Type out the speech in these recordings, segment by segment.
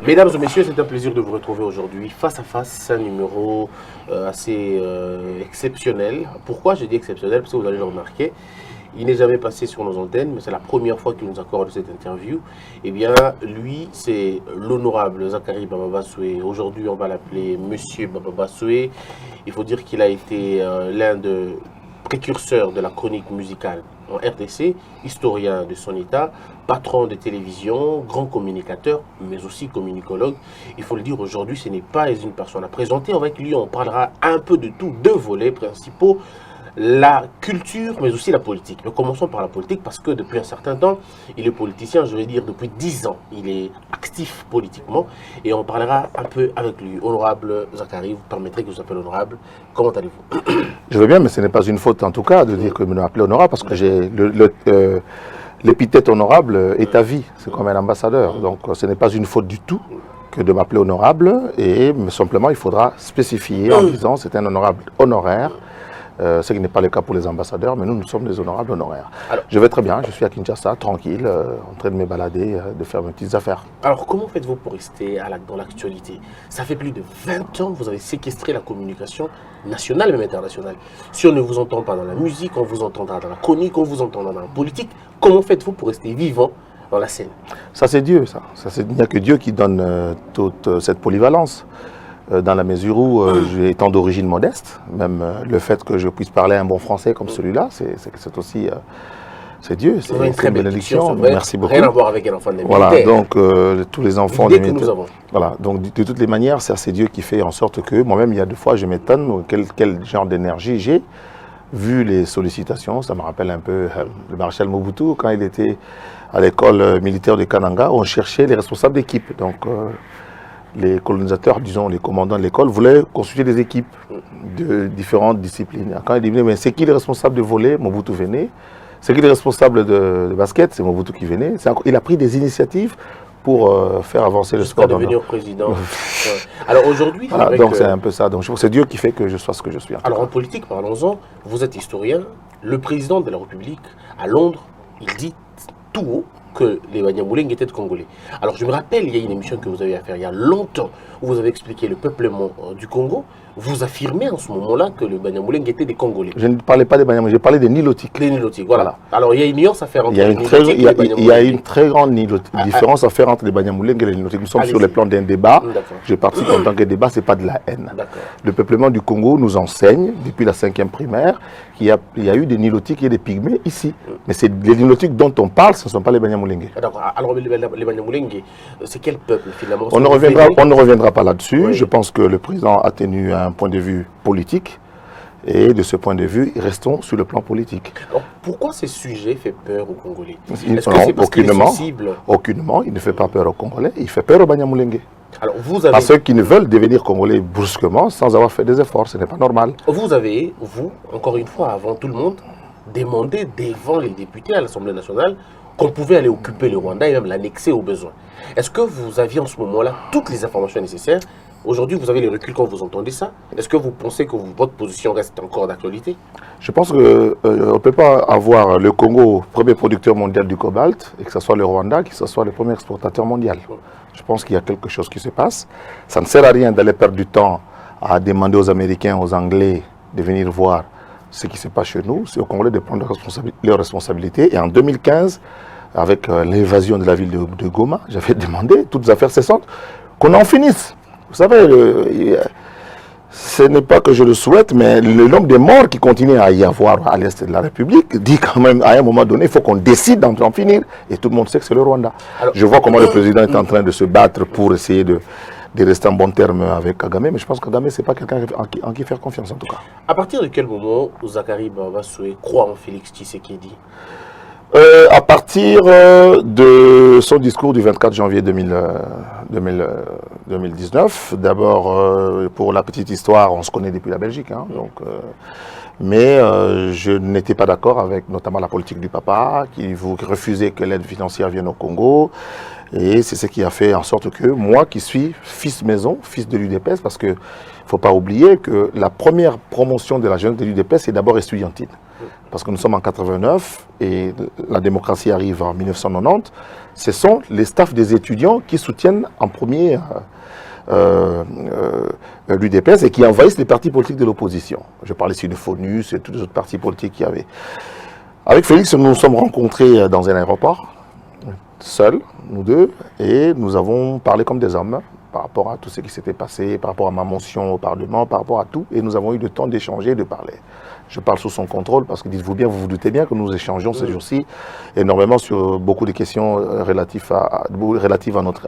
Mesdames et messieurs, c'est un plaisir de vous retrouver aujourd'hui face à face, un numéro assez exceptionnel. Pourquoi je dis exceptionnel? Parce que vous allez le remarquer, il n'est jamais passé sur nos antennes, mais c'est la première fois qu'il nous accorde cette interview. Eh bien, lui, c'est l'honorable Zakari Baba-Bassoué. Aujourd'hui, on va l'appeler Monsieur Baba-Bassoué. Il faut dire qu'il a été l'un des précurseurs de la chronique musicale en RDC, historien de son état, patron de télévision, grand communicateur, mais aussi communicologue. Il faut le dire, aujourd'hui, ce n'est pas une personne à présenter. Avec lui, on parlera un peu de tout, deux volets principaux. La culture, mais aussi la politique. Mais commençons par la politique parce que depuis un certain temps, il est politicien, je vais dire depuis 10 ans. Il est actif politiquement et on parlera un peu avec lui. Honorable Zakari, vous permettrez que je vous appelle honorable. Comment allez-vous? Je veux bien, mais ce n'est pas une faute en tout cas de dire que me m'appelez honorable parce que j'ai l'épithète honorable est à vie. C'est comme un ambassadeur. Donc ce n'est pas une faute du tout que de m'appeler honorable et simplement il faudra spécifier en disant c'est un honorable honoraire. Ce qui n'est pas le cas pour les ambassadeurs, mais nous sommes des honorables honoraires. Alors, je vais très bien, je suis à Kinshasa, tranquille, en train de me balader, de faire mes petites affaires. Alors, comment faites-vous pour rester dans l'actualité? Ça fait plus de 20 ans que vous avez séquestré la communication nationale, même internationale. Si on ne vous entend pas dans la musique, on vous entendra dans la chronique, on vous entendra dans la politique. Comment faites-vous pour rester vivant dans la scène? Ça, c'est Dieu, ça. Il n'y a que Dieu qui donne toute cette polyvalence. Dans la mesure où, étant d'origine modeste, même le fait que je puisse parler un bon français comme celui-là, c'est aussi c'est Dieu, c'est une très belle diction. Merci beaucoup. Rien à voir avec un enfant de militaire. Voilà, donc tous les enfants de militaires. Voilà, donc de toutes les manières, c'est Dieu qui fait en sorte que moi-même, il y a des fois, je m'étonne quel genre d'énergie j'ai. Vu les sollicitations, ça me rappelle un peu le maréchal Mobutu, quand il était à l'école militaire de Kananga, on cherchait les responsables d'équipe. Donc, les colonisateurs, disons les commandants de l'école, voulaient constituer des équipes de différentes disciplines. Quand ils disaient, mais c'est qui le responsable de volley? Mobutu venait. C'est qui le responsable de basket? C'est Mobutu qui venait. Il a pris des initiatives pour faire avancer le sport. Jusqu'à devenir président. Alors aujourd'hui... Voilà, donc c'est un peu ça. Donc je pense que c'est Dieu qui fait que je sois ce que je suis. Alors en politique, parlons-en, vous êtes historien. Le président de la République, à Londres, il dit tout haut que les Banyamulenge étaient Congolais. Alors je me rappelle, il y a une émission que vous avez à faire il y a longtemps où vous avez expliqué le peuplement du Congo. Vous affirmez en ce moment-là que les Banyamulenge étaient des Congolais. Je ne parlais pas des Banyamulenge, j'ai parlé des Nilotiques. Les Nilotiques, voilà. Alors il y a une nuance à faire entre les Nilotiques et les Banyamulenge. Il y a une très grande différence à faire entre les Banyamulenge et les Nilotiques. Nous sommes sur le plan d'un débat. Je participe en tant que débat, ce n'est pas de la haine. Le peuplement du Congo nous enseigne, depuis la 5e primaire, qu'il y a eu des Nilotiques et des Pygmées ici. Mais c'est les Nilotiques dont on parle, ce ne sont pas les Banyamulenge. D'accord. Alors les Banyamulenge, c'est quel peuple finalement? On ne reviendra pas là-dessus. Oui. Je pense que le président a tenu un point de vue politique. Et de ce point de vue, restons sur le plan politique. Alors, pourquoi ce sujet fait peur aux Congolais? Est-ce que c'est parce qu'il est sensible? Aucunement, il ne fait pas peur aux Congolais, il fait peur aux Banyamulenge. Alors, vous avez... À ceux qui ne veulent devenir Congolais brusquement sans avoir fait des efforts, ce n'est pas normal. Vous avez, encore une fois, avant tout le monde, demandé devant les députés à l'Assemblée nationale qu'on pouvait aller occuper le Rwanda et même l'annexer aux besoins. Est-ce que vous aviez en ce moment-là toutes les informations nécessaires? Aujourd'hui, vous avez les reculs quand vous entendez ça. Est-ce que vous pensez que votre position reste encore d'actualité? Je pense qu'on ne peut pas avoir le Congo, premier producteur mondial du cobalt, et que ce soit le Rwanda, que ce soit le premier exportateur mondial. Je pense qu'il y a quelque chose qui se passe. Ça ne sert à rien d'aller perdre du temps à demander aux Américains, aux Anglais de venir voir ce qui se passe chez nous. C'est aux Congolais de prendre leurs responsabilités. Et en 2015, avec l'invasion de la ville de Goma, j'avais demandé, toutes affaires cessantes, qu'on en finisse. Vous savez, ce n'est pas que je le souhaite, mais le nombre de morts qui continue à y avoir à l'est de la République dit quand même, à un moment donné, il faut qu'on décide d'en finir. Et tout le monde sait que c'est le Rwanda. Alors, je vois comment le président est en train de se battre pour essayer de rester en bon terme avec Kagame, mais je pense que Kagame, ce n'est pas quelqu'un en qui faire confiance, en tout cas. À partir de quel moment Zakari Baba-Bassoué croit en Félix Tshisekedi? À partir de son discours du 24 janvier 2019, d'abord, pour la petite histoire, on se connaît depuis la Belgique, hein, donc, mais je n'étais pas d'accord avec notamment la politique du papa, qui refusait que l'aide financière vienne au Congo. Et c'est ce qui a fait en sorte que moi, qui suis fils maison, fils de l'UDPS, parce qu'il ne faut pas oublier que la première promotion de la jeunesse de l'UDPS est d'abord estudiantine. Parce que nous sommes en 89 et la démocratie arrive en 1990. Ce sont les staffs des étudiants qui soutiennent en premier l'UDPS et qui envahissent les partis politiques de l'opposition. Je parle ici de FONUS et tous les autres partis politiques qu'il y avait. Avec Félix, nous nous sommes rencontrés dans un aéroport, seuls, nous deux, et nous avons parlé comme des hommes par rapport à tout ce qui s'était passé, par rapport à ma mention au Parlement, par rapport à tout, et nous avons eu le temps d'échanger et de parler. Je parle sous son contrôle parce que dites-vous bien, vous vous doutez bien que nous échangeons ces jours-ci énormément sur beaucoup de questions relatives à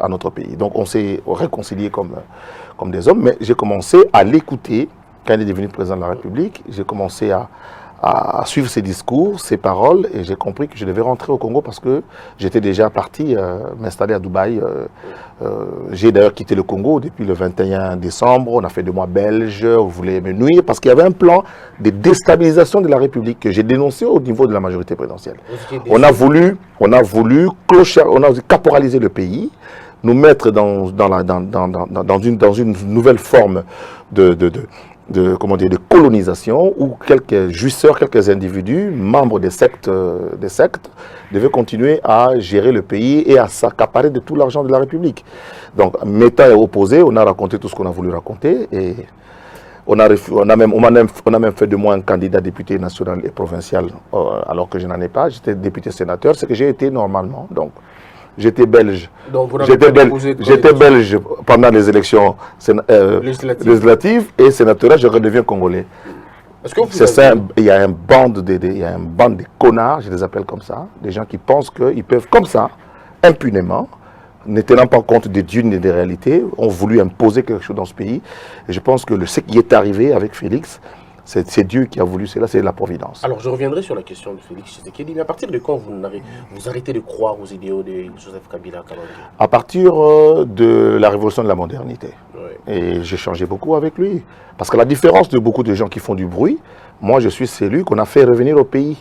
notre pays. Donc on s'est réconciliés comme des hommes, mais j'ai commencé à l'écouter quand il est devenu président de la République. J'ai commencé à suivre ses discours, ses paroles, et j'ai compris que je devais rentrer au Congo parce que j'étais déjà parti m'installer à Dubaï. J'ai d'ailleurs quitté le Congo depuis le 21 décembre. On a fait 2 mois belges, on voulait me nuire parce qu'il y avait un plan de déstabilisation de la République que j'ai dénoncé au niveau de la majorité présidentielle. On a voulu caporaliser le pays, nous mettre dans une nouvelle forme de colonisation où quelques jouisseurs, quelques individus, membres des sectes, devaient continuer à gérer le pays et à s'accaparer de tout l'argent de la République. Donc, m'étant opposé, on a raconté tout ce qu'on a voulu raconter et on a même fait de moi un candidat député national et provincial alors que je n'en ai pas. J'étais député sénateur, ce que j'ai été normalement. Donc, j'étais belge. J'étais belge pendant les élections législatives et sénatoriales, je redeviens congolais. C'est ça, il y a un bande de connards, je les appelle comme ça, des gens qui pensent qu'ils peuvent comme ça, impunément, ne tenant pas compte des dieux ni des réalités, ont voulu imposer quelque chose dans ce pays. Et je pense que ce qui est arrivé avec Félix, c'est Dieu qui a voulu cela, c'est la providence. Alors je reviendrai sur la question de Félix Tshisekedi, mais à partir de quand vous arrêtez de croire aux idéaux de Joseph Kabila Kabange? À partir de la révolution de la modernité. Oui. Et j'ai changé beaucoup avec lui. Parce que la différence de beaucoup de gens qui font du bruit, moi je suis celui qu'on a fait revenir au pays.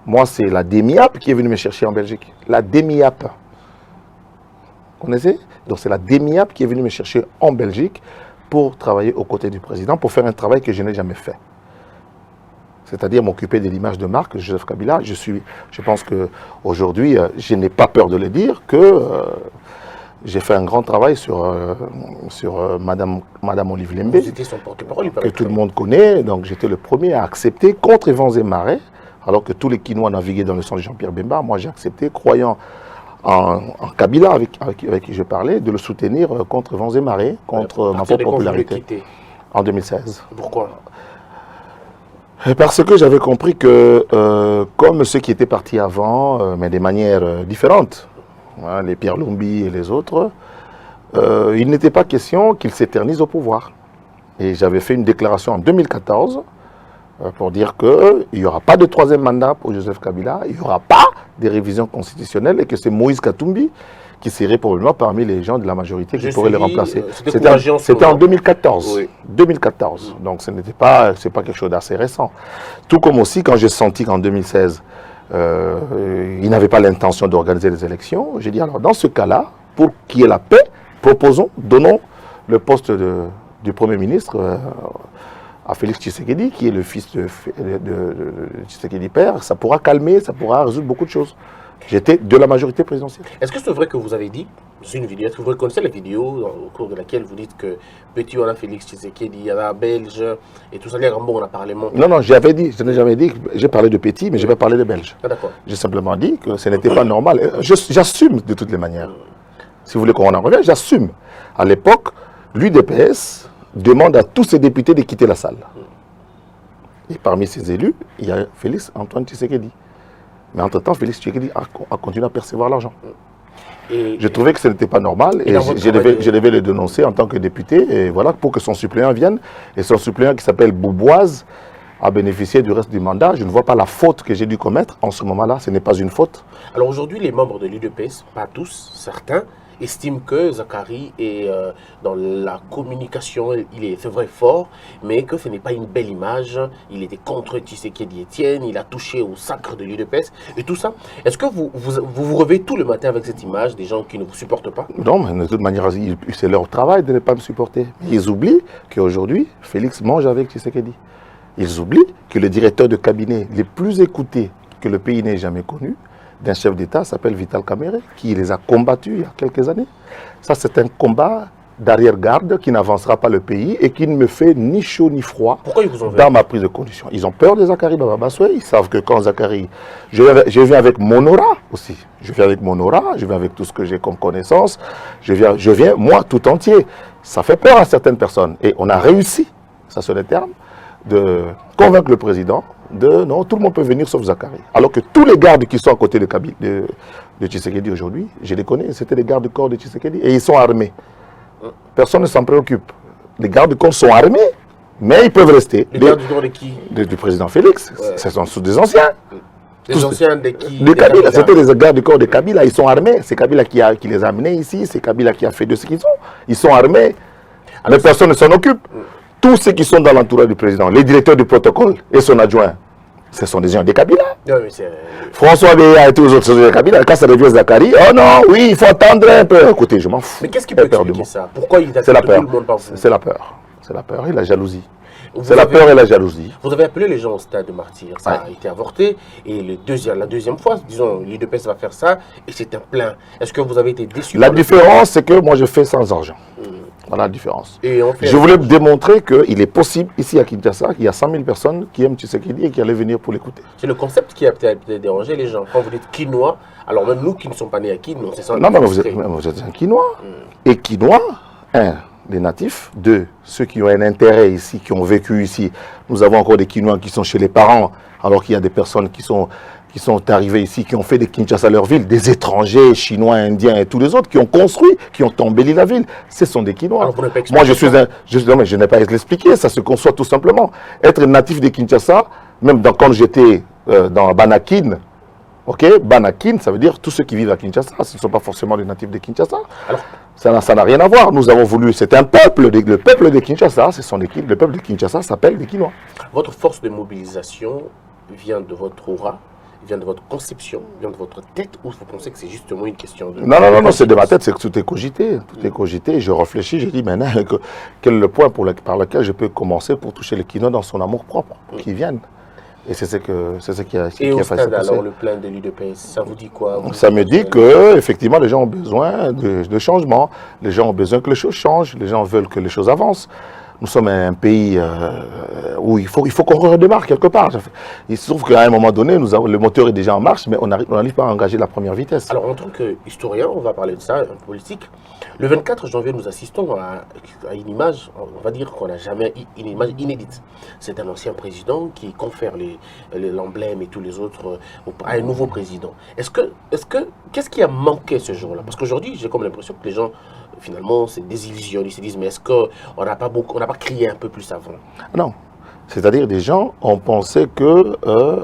Moi c'est la DEMIAP qui est venue me chercher en Belgique. La DEMIAP. Vous connaissez? Donc c'est la DEMIAP qui est venue me chercher en Belgique pour travailler aux côtés du président, pour faire un travail que je n'ai jamais fait. C'est-à-dire m'occuper de l'image de marque de Joseph Kabila. Je pense qu'aujourd'hui, je n'ai pas peur de le dire, que j'ai fait un grand travail sur Madame Olive Lembe, que tout le monde connaît. Donc j'étais le premier à accepter contre vents et marées, alors que tous les Quinois naviguaient dans le sang de Jean-Pierre Bemba. Moi j'ai accepté, croyant en Kabila, avec qui je parlais, de le soutenir contre vents et marées, contre ma propre popularité. En 2016. Pourquoi? Parce que j'avais compris que, comme ceux qui étaient partis avant, mais de manière différente, hein, les Pierre Lumbi et les autres, il n'était pas question qu'ils s'éternisent au pouvoir. Et j'avais fait une déclaration en 2014 pour dire qu'il n'y aura pas de 3e mandat pour Joseph Kabila, il n'y aura pas de révision constitutionnelle et que c'est Moïse Katumbi qui serait probablement parmi les gens de la majorité qui pourraient le remplacer. C'était en 2014. Oui. 2014. Donc ce n'était pas, c'est pas quelque chose d'assez récent. Tout comme aussi quand j'ai senti qu'en 2016, il n'avait pas l'intention d'organiser les élections, j'ai dit alors dans ce cas-là, pour qu'il y ait la paix, proposons, donnons le poste du Premier ministre à Félix Tshisekedi, qui est le fils de Tshisekedi père. Ça pourra calmer, ça pourra résoudre beaucoup de choses. J'étais de la majorité présidentielle. Est-ce que c'est vrai que vous avez dit, c'est une vidéo, est-ce que vous reconnaissez la vidéo au cours de laquelle vous dites que petit on a Félix Tshisekedi, il y avait un Belge et tout ça, les Rambo, on a parlé moins. Non, je n'ai jamais dit, j'ai parlé de petit, mais je n'ai pas parlé de Belge. Ah, d'accord. J'ai simplement dit que ce n'était pas normal. J'assume de toutes les manières. Si vous voulez qu'on en revienne, j'assume. À l'époque, l'UDPS demande à tous ses députés de quitter la salle. Et parmi ces élus, il y a Félix Antoine Tshisekedi. Mais entre-temps, Félix Tshisekedi a continué à percevoir l'argent. Je trouvais que ce n'était pas normal et je devais le dénoncer en tant que député, et voilà, pour que son suppléant vienne. Et son suppléant, qui s'appelle Bouboise, a bénéficié du reste du mandat. Je ne vois pas la faute que j'ai dû commettre en ce moment-là. Ce n'est pas une faute. Alors aujourd'hui, les membres de l'UDPS, pas tous, certains, estiment que Zakari est dans la communication, c'est vrai fort, mais que ce n'est pas une belle image. Il était contre Tshisekedi Etienne, il a touché au sacre de l'UDPS et tout ça. Est-ce que vous réveillez tout le matin avec cette image des gens qui ne vous supportent pas? Non, mais de toute manière, c'est leur travail de ne pas me supporter. Ils oublient qu'aujourd'hui, Félix mange avec Tshisekedi. Ils oublient que le directeur de cabinet le plus écouté que le pays n'ait jamais connu, d'un chef d'État, s'appelle Vital Kamerhe, qui les a combattus il y a quelques années. Ça, c'est un combat d'arrière-garde qui n'avancera pas le pays et qui ne me fait ni chaud ni froid. Pourquoi ils vous ont dans ma prise de condition? Ils ont peur de Zakari Bababassoé. Ils savent que quand Zakari... Je viens avec mon aura aussi. Je viens avec mon aura, je viens avec tout ce que j'ai comme connaissance. Je viens, moi, tout entier. Ça fait peur à certaines personnes. Et on a réussi, ça c'est le terme, de convaincre le président de non, tout le monde peut venir sauf Zakari. Alors que tous les gardes qui sont à côté de Tshisekedi aujourd'hui, je les connais, c'était les gardes du corps de Tshisekedi et ils sont armés. Personne ne s'en préoccupe. Les gardes du corps sont armés, mais ils peuvent rester. Les gardes du corps de qui? Du président Félix. Ouais. Ce sont des anciens. Les anciens de qui? De Kabila. C'était les gardes du corps de Kabila. Ils sont armés. C'est Kabila qui les a amenés ici. C'est Kabila qui a fait de ce qu'ils ont. Ils sont armés. Mais personne ne s'en occupe. Tous ceux qui sont dans l'entourage du président, les directeurs du protocole et son adjoint, ce sont des gens de Kabila. François Béa et tous les autres sont de Kabila. Quand ça revient à Zakari, oh non, oui, il faut attendre un peu. Écoutez, je m'en fous. Mais qu'est-ce qui peut expliquer ça? Pourquoi il accepte tout le monde par vous? C'est la peur. C'est la peur et la jalousie. C'est la peur et la jalousie. Vous avez appelé les gens au stade de martyr. Ça a été avorté. Et la deuxième fois, disons, l'UDPS va faire ça et c'est un plein. Est-ce que vous avez été déçu? La différence, c'est que moi, je fais sans argent. Voilà la différence. Je voulais démontrer qu'il est possible, ici à Kinshasa, qu'il y a 100 000 personnes qui aiment Tshisekedi et qui allaient venir pour l'écouter. C'est le concept qui a peut-être dérangé les gens. Quand vous dites quinois, alors même nous qui ne sommes pas nés à Kin, on s'est senti. Non, mais vous êtes un quinois. Et quinois, des natifs, deux, ceux qui ont un intérêt ici, qui ont vécu ici. Nous avons encore des quinois qui sont chez les parents, alors qu'il y a des personnes qui sont arrivés ici, qui ont fait de Kinshasa leur ville, des étrangers, chinois, indiens et tous les autres, qui ont construit, qui ont embelli la ville. Ce sont des Quinois. Moi, je n'ai pas à l'expliquer, ça se conçoit tout simplement. Être natif de Kinshasa, même quand j'étais dans Banakin, Banakin, ça veut dire tous ceux qui vivent à Kinshasa, ce ne sont pas forcément les natifs de Kinshasa. Alors, ça n'a rien à voir. Nous avons voulu, c'est un peuple, le peuple de Kinshasa, le peuple de Kinshasa s'appelle des Quinois. Votre force de mobilisation vient de votre aura, vient de votre conception, vient de votre tête, ou vous pensez que c'est justement une question de... Non, c'est de ma tête, c'est que tout est cogité. Tout est cogité, je réfléchis, je dis maintenant, quel est le point par lequel je peux commencer pour toucher les Quinois dans son amour propre, qui viennent. Et c'est ce qui a fait. Et au stade, alors, le plein de l'UDPS, ça vous dit quoi? Ça me dit que, effectivement, les gens ont besoin de changement. Les gens ont besoin que les choses changent. Les gens veulent que les choses avancent. Nous sommes un pays où il faut qu'on redémarre quelque part. Il se trouve qu'à un moment donné, le moteur est déjà en marche, mais on n'arrive pas à engager la première vitesse. Alors, en tant qu'historien, on va parler de ça, en politique. Le 24 janvier, nous assistons à une image, on va dire qu'on n'a jamais, une image inédite. C'est un ancien président qui confère l'emblème et tous les autres à un nouveau président. Qu'est-ce qui a manqué ce jour-là? Parce qu'aujourd'hui, j'ai comme l'impression que les gens, finalement, se désillusionnent. Ils se disent, mais est-ce qu'on n'a pas crié un peu plus avant? Non. C'est-à-dire des gens ont pensé que,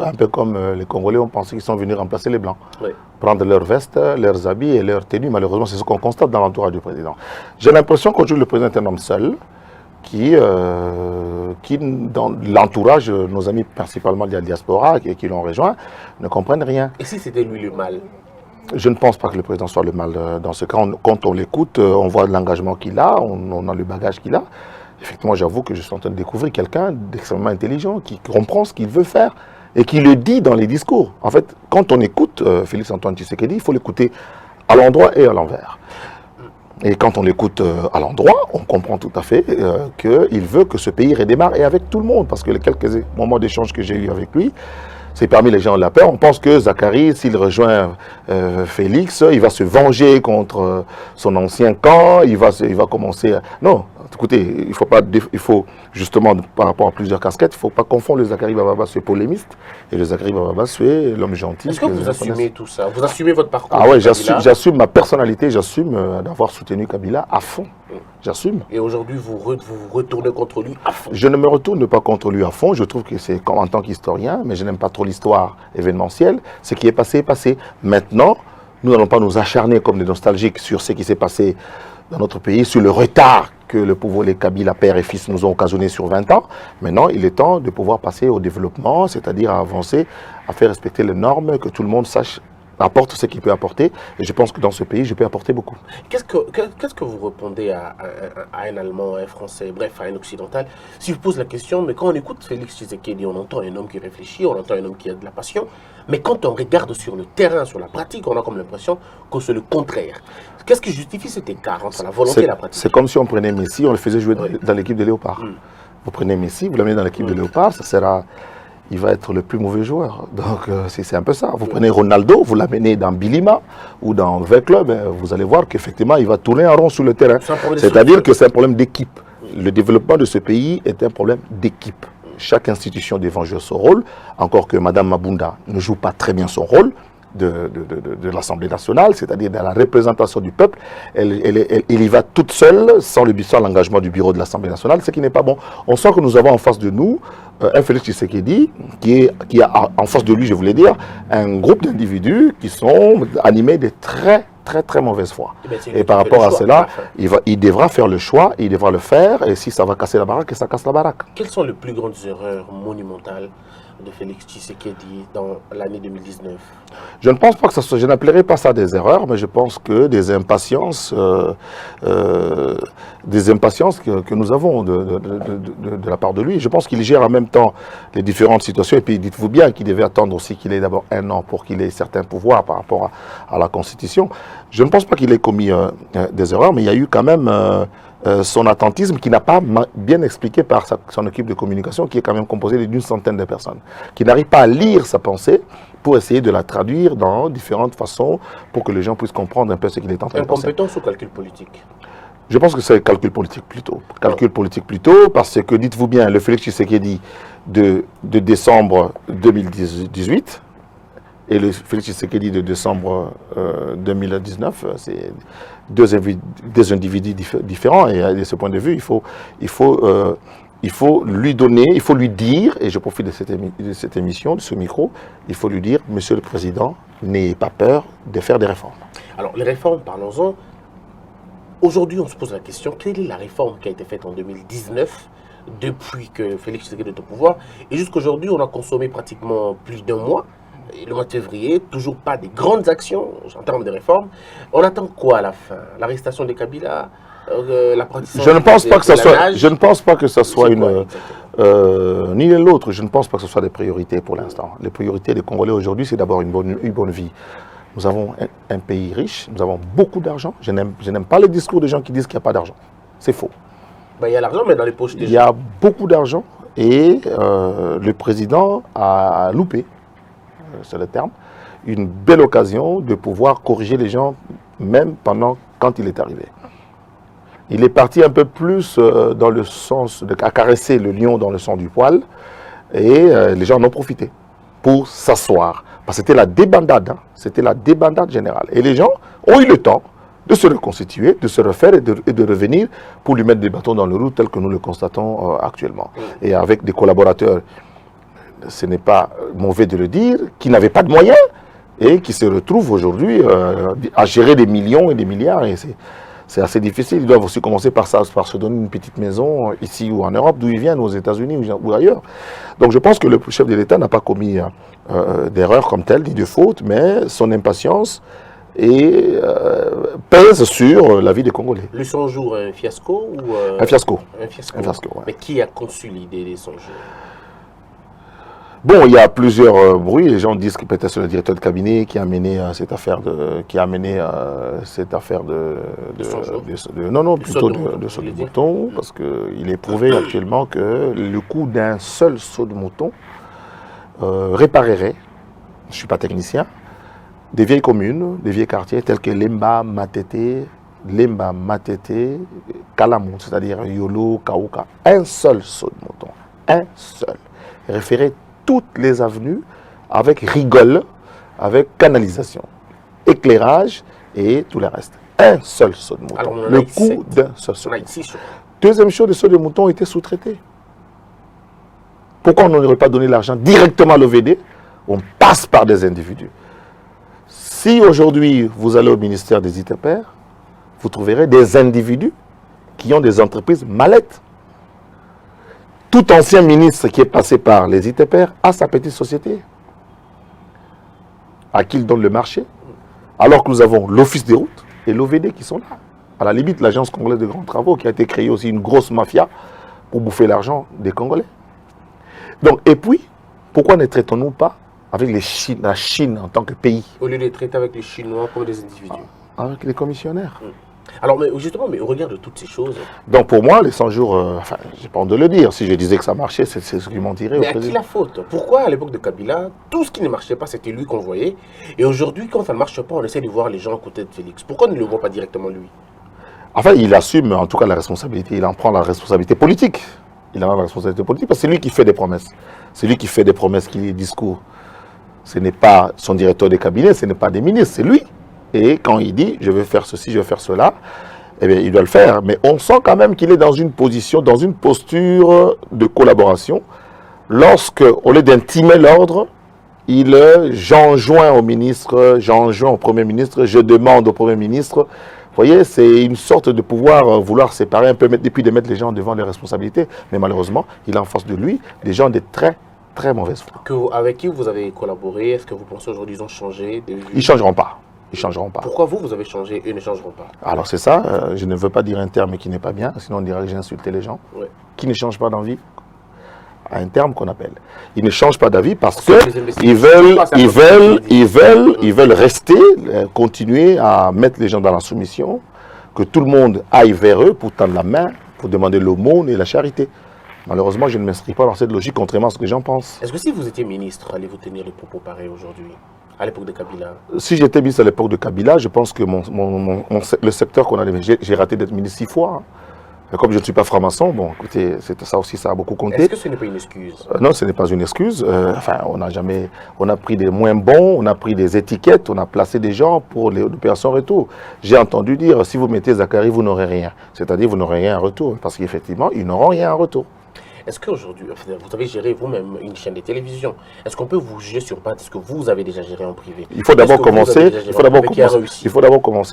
un peu comme les Congolais ont pensé qu'ils sont venus remplacer les Blancs. Oui. Prendre leurs vestes, leurs habits et leurs tenues. Malheureusement, c'est ce qu'on constate dans l'entourage du président. J'ai l'impression qu'aujourd'hui, le président est un homme seul, qui dans l'entourage, nos amis principalement de la diaspora qui l'ont rejoint, ne comprennent rien. Et si c'était lui le mal? Je ne pense pas que le président soit le mal dans ce cas. Quand on l'écoute, on voit l'engagement qu'il a, on a le bagage qu'il a. Effectivement, j'avoue que je suis en train de découvrir quelqu'un d'extrêmement intelligent, qui comprend ce qu'il veut faire et qui le dit dans les discours. En fait, quand on écoute Félix-Antoine Tshisekedi, il faut l'écouter à l'endroit et à l'envers. Et quand on l'écoute à l'endroit, on comprend tout à fait qu'il veut que ce pays redémarre et avec tout le monde. Parce que les quelques moments d'échange que j'ai eu avec lui, c'est parmi les gens de la peur. On pense que Zakari, s'il rejoint Félix, il va se venger contre son ancien camp, il va commencer à... Non, écoutez, il faut justement, par rapport à plusieurs casquettes, il ne faut pas confondre le Zakari Bababassoé polémiste et le Zakari Bababassoé l'homme gentil. Est-ce que vous assumez tout ça? Vous assumez votre parcours? Ah oui, j'assume ma personnalité, j'assume d'avoir soutenu Kabila à fond. J'assume. Et aujourd'hui, vous retournez contre lui à fond? Je ne me retourne pas contre lui à fond. Je trouve que c'est comme en tant qu'historien, mais je n'aime pas trop l'histoire événementielle. Ce qui est passé est passé. Maintenant, Nous n'allons pas nous acharner comme des nostalgiques sur ce qui s'est passé dans notre pays, sur le retard que le pouvoir, les Kabila, père et fils, nous ont occasionné sur 20 ans. Maintenant, il est temps de pouvoir passer au développement, c'est-à-dire à avancer, à faire respecter les normes, que tout le monde sache, apporte ce qu'il peut apporter. Et je pense que dans ce pays, je peux apporter beaucoup. Qu'est-ce que vous répondez à un Allemand, à un Français, bref, à un Occidental? Si je pose la question, mais quand on écoute Félix Tshisekedi, on entend un homme qui réfléchit, on entend un homme qui a de la passion, mais quand on regarde sur le terrain, sur la pratique, on a comme l'impression que c'est le contraire. Qu'est-ce qui justifie cet écart entre la volonté et la pratique? C'est comme si on prenait Messi, on le faisait jouer dans l'équipe de Léopard. Vous prenez Messi, vous l'amenez dans l'équipe de Léopard, il va être le plus mauvais joueur. Donc c'est un peu ça. Vous prenez Ronaldo, vous l'amenez dans Bilima ou dans 20 clubs, vous allez voir qu'effectivement, il va tourner en rond sur le terrain. C'est-à-dire que c'est un problème d'équipe. Le développement de ce pays est un problème d'équipe. Chaque institution devant jouer son rôle, encore que Mme Mabunda ne joue pas très bien son rôle de l'Assemblée nationale, c'est-à-dire dans la représentation du peuple, elle y va toute seule, sans l'engagement du bureau de l'Assemblée nationale, ce qui n'est pas bon. On sent que nous avons en face de nous un Félix Tshisekedi qui a en face de lui, je voulais dire, un groupe d'individus qui sont animés de très mauvaise foi. Et par rapport à cela, il devra faire le choix, il devra le faire, et si ça va casser la baraque, ça casse la baraque. Quelles sont les plus grandes erreurs monumentales de Félix Tshisekedi dans l'année 2019? Je ne pense pas que ça soit, je n'appellerai pas ça des erreurs, mais je pense que des impatiences que nous avons de la part de lui. Je pense qu'il gère en même temps les différentes situations, et puis dites-vous bien qu'il devait attendre aussi qu'il ait d'abord 1 an pour qu'il ait certains pouvoirs par rapport à la Constitution. Je ne pense pas qu'il ait commis des erreurs, mais il y a eu quand même son attentisme qui n'a pas bien expliqué par son équipe de communication, qui est quand même composée d'une centaine de personnes, qui n'arrive pas à lire sa pensée pour essayer de la traduire dans différentes façons pour que les gens puissent comprendre un peu ce qu'il est en train de penser. Incompétence ou calcul politique? Je pense que c'est calcul politique plutôt. Calcul politique plutôt, parce que dites-vous bien, le Félix Tshisekedi de décembre 2018 et le Félix Tshisekedi de décembre 2019, c'est deux individus différents. Et de ce point de vue, il faut lui donner, il faut lui dire, et je profite de cette émission, de ce micro, il faut lui dire, Monsieur le Président, n'ayez pas peur de faire des réformes. Alors, les réformes, parlons-en. Aujourd'hui, on se pose la question, quelle est la réforme qui a été faite en 2019, depuis que Félix Tshisekedi est au pouvoir, et jusqu'aujourd'hui, on a consommé pratiquement plus d'1 mois. Et le mois de février, toujours pas des grandes actions en termes de réformes. On attend quoi à la fin? L'arrestation des Kabila, l'apprentissage? Je ne pense pas que ça soit. Je ne pense pas que ça soit une. Ni l'un l'autre. Je ne pense pas que ce soit des priorités pour l'instant. Les priorités des Congolais aujourd'hui, c'est d'abord une bonne vie. Nous avons un pays riche. Nous avons beaucoup d'argent. Je n'aime pas les discours des gens qui disent qu'il n'y a pas d'argent. C'est faux. Ben, il y a l'argent, mais dans les poches des gens. Il y a beaucoup d'argent et le président a loupé. C'est le terme, une belle occasion de pouvoir corriger les gens, même quand il est arrivé. Il est parti un peu plus dans le sens de caresser le lion dans le sens du poil, et les gens en ont profité pour s'asseoir. Parce que c'était la débandade, c'était la débandade générale. Et les gens ont eu le temps de se reconstituer, de se refaire et de revenir pour lui mettre des bâtons dans le roue tel que nous le constatons actuellement. Et avec des collaborateurs, ce n'est pas mauvais de le dire, qui n'avaient pas de moyens et qui se retrouvent aujourd'hui à gérer des millions et des milliards. Et c'est assez difficile. Ils doivent aussi commencer par se donner une petite maison ici ou en Europe, d'où ils viennent, aux États-Unis ou ailleurs. Donc je pense que le chef de l'État n'a pas commis d'erreur comme telle, ni de faute, mais son impatience pèse sur la vie des Congolais. Le 100 jours, un fiasco ou un fiasco. Un fiasco. Un fiasco, ouais. Mais qui a conçu l'idée des 100 jours? Bon, il y a plusieurs bruits. Les gens disent que peut-être c'est le directeur de cabinet qui a mené cette affaire de saut de mouton, parce qu'il est prouvé actuellement que le coût d'un seul saut de mouton réparerait, je ne suis pas technicien, des vieilles communes, des vieux quartiers tels que Lemba, Matete, Kalamou, c'est-à-dire Yolo, Kauka. Un seul saut de mouton, un seul, référait toutes les avenues avec rigole, avec canalisation, éclairage et tout le reste. Un seul saut de mouton. Alors, le coût d'un seul saut de mouton. Deuxième chose, les sauts de mouton étaient sous-traités. Pourquoi on n'aurait pas donné l'argent directement à l'OVD? On passe par des individus. Si aujourd'hui vous allez au ministère des ITPR, vous trouverez des individus qui ont des entreprises mallettes. Tout ancien ministre qui est passé par les ITPR a sa petite société à qui il donne le marché, alors que nous avons l'Office des routes et l'OVD qui sont là. À la limite, l'Agence congolaise de grands travaux qui a été créée aussi une grosse mafia pour bouffer l'argent des Congolais. Donc, et puis, pourquoi ne traitons-nous pas avec la Chine en tant que pays? Au lieu de traiter avec les Chinois comme des individus. Avec les commissionnaires. Alors, mais justement, mais au regard de toutes ces choses... Donc pour moi, les 100 jours, enfin, j'ai pas honte de le dire, si je disais que ça marchait, c'est ce qu'ils m'en dirait. Mais à qui la faute? Pourquoi à l'époque de Kabila, tout ce qui ne marchait pas, c'était lui qu'on voyait, et aujourd'hui, quand ça ne marche pas, on essaie de voir les gens à côté de Félix. Pourquoi on ne le voit pas directement lui? Enfin, il assume en tout cas la responsabilité, il en prend la responsabilité politique. Il en a la responsabilité politique parce que c'est lui qui fait des promesses. C'est lui qui fait des promesses, qui lit les discours. Ce n'est pas son directeur de cabinet, ce n'est pas des ministres, c'est lui. Et quand il dit, je vais faire ceci, je vais faire cela, eh bien, il doit le faire. Mais on sent quand même qu'il est dans une position, dans une posture de collaboration. Lorsque, au lieu d'intimer l'ordre, j'enjoins au ministre, j'enjoins au Premier ministre, je demande au Premier ministre. Vous voyez, c'est une sorte de pouvoir vouloir séparer un peu, et puis de mettre les gens devant les responsabilités. Mais malheureusement, il a en face de lui des gens de très, très mauvaise foi. Avec qui vous avez collaboré? Est-ce que vous pensez aujourd'hui ils ont changé? Ils ne changeront pas. Ils ne changeront pas. Pourquoi vous avez changé et ils ne changeront pas? Alors c'est ça, je ne veux pas dire un terme qui n'est pas bien, sinon on dirait que j'ai insulté les gens. Ouais. Qui ne change pas d'envie, à un terme qu'on appelle. Ils ne changent pas d'avis parce qu'ils veulent rester, continuer à mettre les gens dans la soumission, que tout le monde aille vers eux pour tendre la main, pour demander l'aumône et la charité. Malheureusement, je ne m'inscris pas dans cette logique, contrairement à ce que j'en pense. Est-ce que si vous étiez ministre, allez-vous tenir les propos pareils aujourd'hui, à l'époque de Kabila? Si j'étais ministre à l'époque de Kabila, je pense que le secteur qu'on a... J'ai raté d'être ministre 6 fois. Hein. Comme je ne suis pas franc-maçon, bon, écoutez, ça aussi, ça a beaucoup compté. Est-ce que ce n'est pas une excuse? Non, ce n'est pas une excuse. Enfin, on a pris des moins bons, on a pris des étiquettes, on a placé des gens pour l'opération retour. J'ai entendu dire, si vous mettez Zacharie, vous n'aurez rien. C'est-à-dire, vous n'aurez rien en retour. Parce qu'effectivement, ils n'auront rien en retour. Est-ce qu'aujourd'hui, vous avez géré vous-même une chaîne de télévision? Est-ce qu'on peut vous juger sur pattes? Est-ce que vous avez déjà géré en privé? Il faut d'abord commencer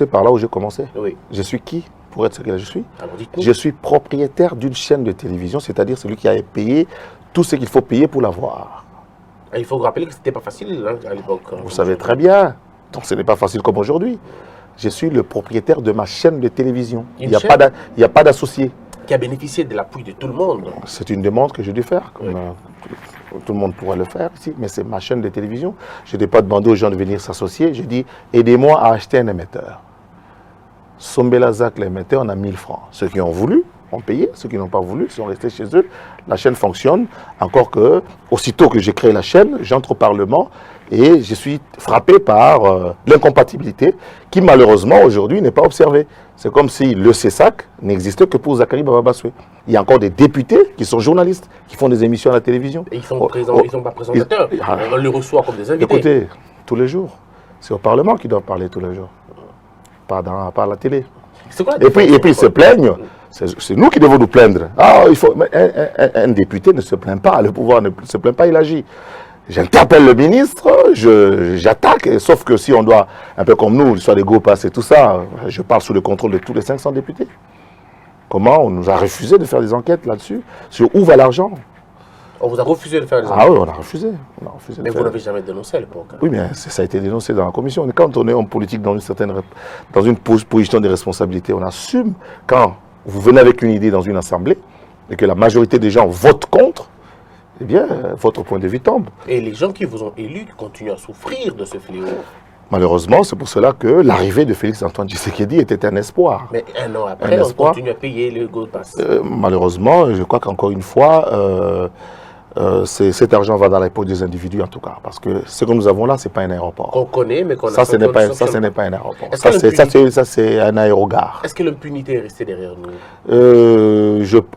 par là où j'ai commencé. Oui. Je suis qui pour être ce que je suis? Alors, je suis propriétaire d'une chaîne de télévision, c'est-à-dire celui qui a payé tout ce qu'il faut payer pour l'avoir. Il faut vous rappeler que ce n'était pas facile hein, à l'époque. Vous savez très bien. Donc ce n'est pas facile comme aujourd'hui. Je suis le propriétaire de ma chaîne de télévision. Il n'y a pas d'associé. Qui a bénéficié de l'appui de tout le monde. C'est une demande que je dû faire. Oui. Tout le monde pourrait le faire ici, mais c'est ma chaîne de télévision. Je n'ai pas demandé aux gens de venir s'associer. Je dis, aidez-moi à acheter un émetteur. Sombela Zak, l'émetteur, on a 1000 francs. Ceux qui ont voulu ont payé, ceux qui n'ont pas voulu sont restés chez eux. La chaîne fonctionne. Encore que, aussitôt que j'ai créé la chaîne, j'entre au Parlement et je suis frappé par l'incompatibilité qui, malheureusement, aujourd'hui, n'est pas observée. C'est comme si le CESAC n'existait que pour Zacharie Baba-Bassoué. Il y a encore des députés qui sont journalistes, qui font des émissions à la télévision. Et ils sont ils sont pas présentateurs. On les reçoit comme des invités. Écoutez, tous les jours. C'est au Parlement qu'ils doivent parler tous les jours. Pas à la télé. Et puis ils se plaignent. C'est nous qui devons nous plaindre. Ah, un député ne se plaint pas. Le pouvoir ne se plaint pas, il agit. J'interpelle le ministre, j'attaque, sauf que si on doit, un peu comme nous, soit des go pass et tout ça, je parle sous le contrôle de tous les 500 députés. Comment on nous a refusé de faire des enquêtes là-dessus, sur où va l'argent? On vous a refusé de faire des enquêtes? Ah oui, on a refusé. Mais vous n'avez jamais dénoncé à l'époque. Oui, mais ça a été dénoncé dans la commission. Quand on est en politique dans une position de responsabilité, on assume. Quand vous venez avec une idée dans une assemblée et que la majorité des gens votent contre, eh bien, votre point de vue tombe. Et les gens qui vous ont élus continuent à souffrir de ce fléau. Malheureusement, c'est pour cela que l'arrivée de Félix-Antoine Tshisekedi était un espoir. Mais un an après, on continue à payer le Gold Pass. Malheureusement, je crois qu'encore une fois, cet argent va dans les poches des individus en tout cas. Parce que ce que nous avons là, ce n'est pas un aéroport. Qu'on connaît, mais qu'on a... Ça, ce n'est pas un aéroport. Ça, c'est un aérogare. Est-ce que l'impunité est restée derrière nous?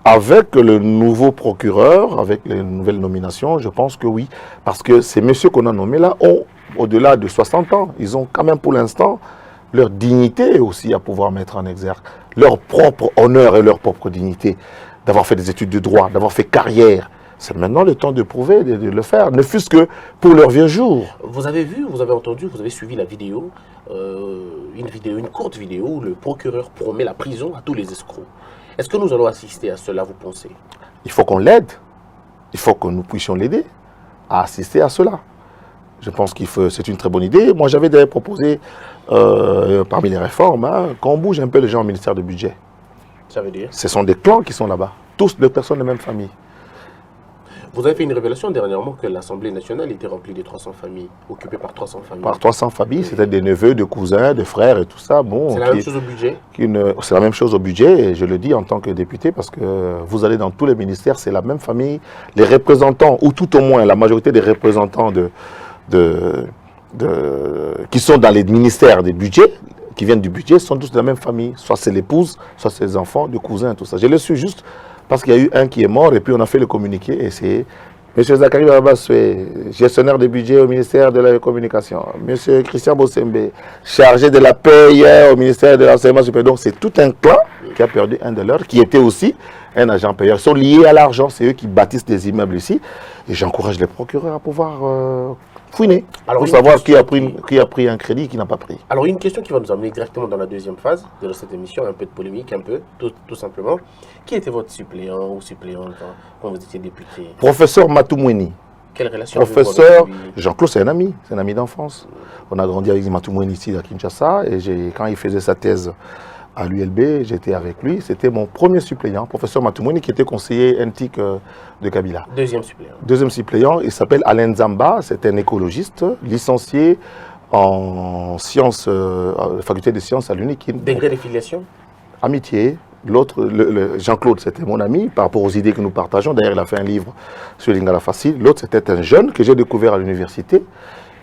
Avec le nouveau procureur, avec les nouvelles nominations, je pense que oui. Parce que ces messieurs qu'on a nommés là ont au-delà de 60 ans. Ils ont quand même pour l'instant leur dignité aussi à pouvoir mettre en exergue. Leur propre honneur et leur propre dignité. D'avoir fait des études de droit, d'avoir fait carrière. C'est maintenant le temps de prouver, de le faire, ne fût-ce que pour leur vieux jour. Vous avez vu, vous avez entendu, vous avez suivi la vidéo, une courte vidéo où le procureur promet la prison à tous les escrocs. Est-ce que nous allons assister à cela, vous pensez? Il faut qu'on l'aide. Il faut que nous puissions l'aider à assister à cela. Je pense que c'est une très bonne idée. Moi, j'avais d'ailleurs proposé, parmi les réformes, qu'on bouge un peu les gens au ministère du budget. Ça veut dire? Ce sont des clans qui sont là-bas. Tous des personnes de même famille. Vous avez fait une révélation dernièrement que l'Assemblée nationale était remplie de 300 familles, occupée par 300 familles. Par 300 familles, c'était des neveux, des cousins, des frères et tout ça. Bon, c'est la même chose au budget? C'est la même chose au budget, et je le dis en tant que député, parce que vous allez dans tous les ministères, c'est la même famille. Les représentants, ou tout au moins la majorité des représentants qui sont dans les ministères des budgets, qui viennent du budget, sont tous de la même famille. Soit c'est l'épouse, soit c'est les enfants, des cousins, tout ça. Je le suis juste parce qu'il y a eu un qui est mort et puis on a fait le communiqué et c'est M. Zakari Babasoué, gestionnaire de budget au ministère de la Communication. M. Christian Bossembe, chargé de la paye au ministère de l'Enseignement supérieur. Donc c'est tout un clan qui a perdu un de leurs, qui était aussi un agent payeur. Ils sont liés à l'argent, c'est eux qui bâtissent des immeubles ici. Et j'encourage les procureurs à pouvoir fouiner pour savoir qui a pris un crédit et qui n'a pas pris. Alors une question qui va nous amener directement dans la deuxième phase de cette émission, un peu de polémique, tout simplement. Qui était votre suppléant ou suppléante quand vous étiez député? Professeur Matoumweni. Quelle relation? Professeur Jean-Claude, c'est un ami d'enfance. On a grandi avec Matoumweni ici à Kinshasa et quand il faisait sa thèse à l'ULB, j'étais avec lui. C'était mon premier suppléant, professeur Matoumweni, qui était conseiller NTIC de Kabila. Deuxième suppléant. Deuxième suppléant, il s'appelle Alain Zamba, c'est un écologiste, licencié en sciences, faculté des sciences à l'UNIC. Degré de filiation? Amitié. L'autre, Jean-Claude, c'était mon ami par rapport aux idées que nous partageons. D'ailleurs, il a fait un livre sur Lingala Facile. L'autre, c'était un jeune que j'ai découvert à l'université,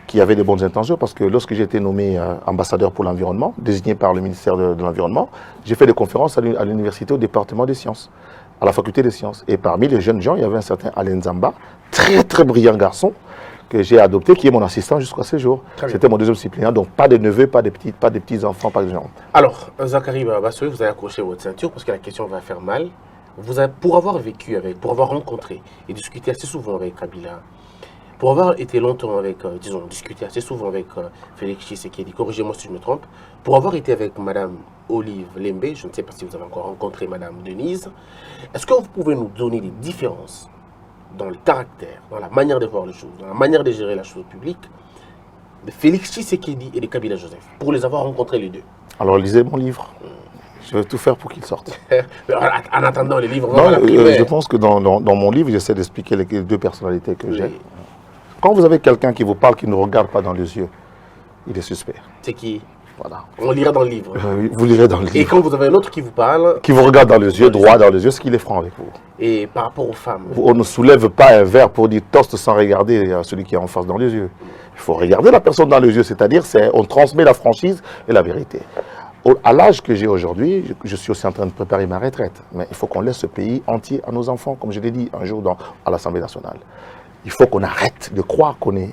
qui avait de bonnes intentions, parce que lorsque j'ai été nommé ambassadeur pour l'environnement, désigné par le ministère de l'Environnement, j'ai fait des conférences à l'université au département des sciences, à la faculté des sciences. Et parmi les jeunes gens, il y avait un certain Alain Zamba, très très brillant garçon, que j'ai adopté, qui est mon assistant jusqu'à ce jour. C'était mon deuxième suppléant, donc pas de neveux, pas de petits-enfants, pas de gens. Alors, Zakari Babasoué, vous allez accrocher votre ceinture, parce que la question va faire mal. Pour avoir vécu avec, pour avoir rencontré et discuté assez souvent avec Kabila, pour avoir été longtemps avec, discuté assez souvent avec Félix Tshisekedi, corrigez-moi si je me trompe, pour avoir été avec Madame Olive Lembe, je ne sais pas si vous avez encore rencontré Madame Denise, est-ce que vous pouvez nous donner des différences dans le caractère, dans la manière de voir les choses, dans la manière de gérer la chose publique, de Félix Tshisekedi et de Kabila Joseph, pour les avoir rencontrés les deux? Alors lisez mon livre. Je vais tout faire pour qu'il sorte. En attendant les livres, non, je pense que dans mon livre, j'essaie d'expliquer les deux personnalités que j'ai. Quand vous avez quelqu'un qui vous parle, qui ne regarde pas dans les yeux, il est suspect. C'est qui? Voilà. On lira dans le livre. Vous lirez dans le livre. Et quand vous avez un autre qui vous parle... Qui vous regarde dans les yeux, droit dans les yeux, c'est qu'il est franc avec vous. Et par rapport aux femmes? On ne soulève pas un verre pour dire toast sans regarder celui qui est en face dans les yeux. Il faut regarder la personne dans les yeux, c'est-à-dire on transmet la franchise et la vérité. À l'âge que j'ai aujourd'hui, je suis aussi en train de préparer ma retraite. Mais il faut qu'on laisse ce pays entier à nos enfants, comme je l'ai dit un jour à l'Assemblée nationale. Il faut qu'on arrête de croire qu'on est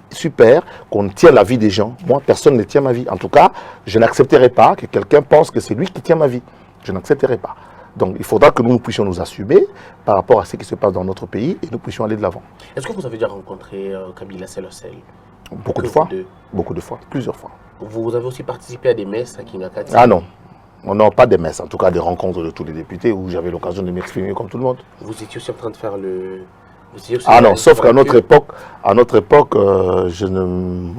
super, qu'on tient la vie des gens. Moi, personne ne tient ma vie. En tout cas, je n'accepterai pas que quelqu'un pense que c'est lui qui tient ma vie. Je n'accepterai pas. Donc, il faudra que nous puissions nous assumer par rapport à ce qui se passe dans notre pays et nous puissions aller de l'avant. Est-ce que vous avez déjà rencontré Kabila Selosel? Beaucoup de fois. Beaucoup de fois, plusieurs fois. Vous avez aussi participé à des messes à Kingakati? Ah non. Non, pas des messes, en tout cas des rencontres de tous les députés où j'avais l'occasion de m'exprimer comme tout le monde. Vous étiez aussi en train de faire le... Ah non, sauf qu'à notre époque, je ne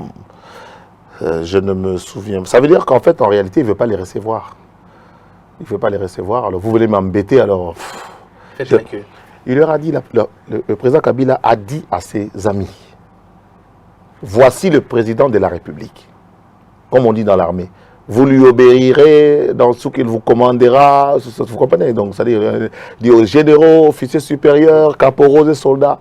me souviens. Ça veut dire qu'en fait, en réalité, il ne veut pas les recevoir. Il ne veut pas les recevoir. Alors, vous voulez m'embêter, alors... Faites la queue. Il leur a dit, le président Kabila a dit à ses amis, voici le président de la République. Comme on dit dans l'armée. Vous lui obéirez dans ce qu'il vous commandera, vous comprenez? Donc, c'est-à-dire, dit aux généraux, officiers supérieurs, caporaux et soldats,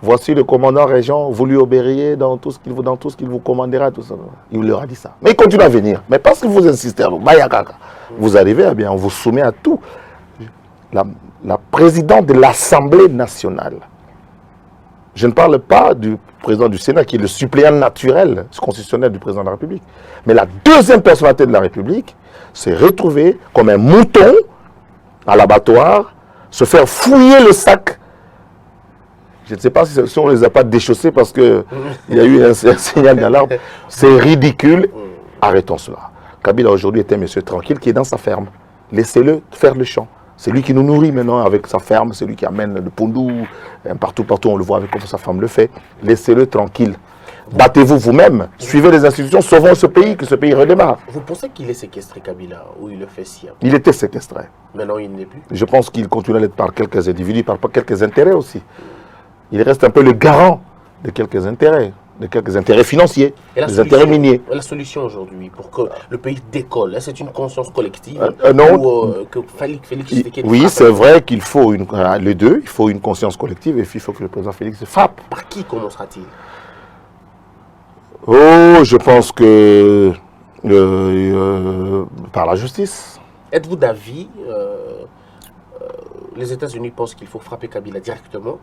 voici le commandant région, vous lui obéiriez dans tout ce qu'il vous commandera, tout ça. Il leur a dit ça. Mais il continue à venir. Mais parce que vous insistez, vous arrivez, eh bien, on vous soumet à tout. La présidente de l'Assemblée nationale, je ne parle pas du président du Sénat, qui est le suppléant naturel constitutionnel du président de la République. Mais la deuxième personnalité de la République s'est retrouvée comme un mouton à l'abattoir, se faire fouiller le sac Je ne sais pas si on ne les a pas déchaussés parce qu'il y a eu un signal d'alarme. C'est ridicule. Arrêtons cela. Kabila aujourd'hui est un monsieur tranquille qui est dans sa ferme. Laissez-le faire le champ. C'est lui qui nous nourrit maintenant avec sa ferme. C'est lui qui amène le pondou. Partout, on le voit avec comment sa femme le fait. Laissez-le tranquille. Battez-vous vous-même. Suivez les institutions. Sauvons ce pays, que ce pays redémarre. Vous pensez qu'il est séquestré, Kabila, ou il le fait si? Il était séquestré. Maintenant, il n'est plus. Je pense qu'il continue à l'être par quelques individus, par quelques intérêts aussi. Il reste un peu le garant de quelques intérêts financiers, des intérêts miniers. La solution aujourd'hui pour que le pays décolle, c'est une conscience collective non. Que Félix Tshisekedi oui, c'est vrai qu'il faut les deux. Il faut une conscience collective et il faut que le président Félix frappe. Par qui commencera-t-il? Oh, je pense que par la justice. Êtes-vous d'avis les États-Unis pensent qu'il faut frapper Kabila directement.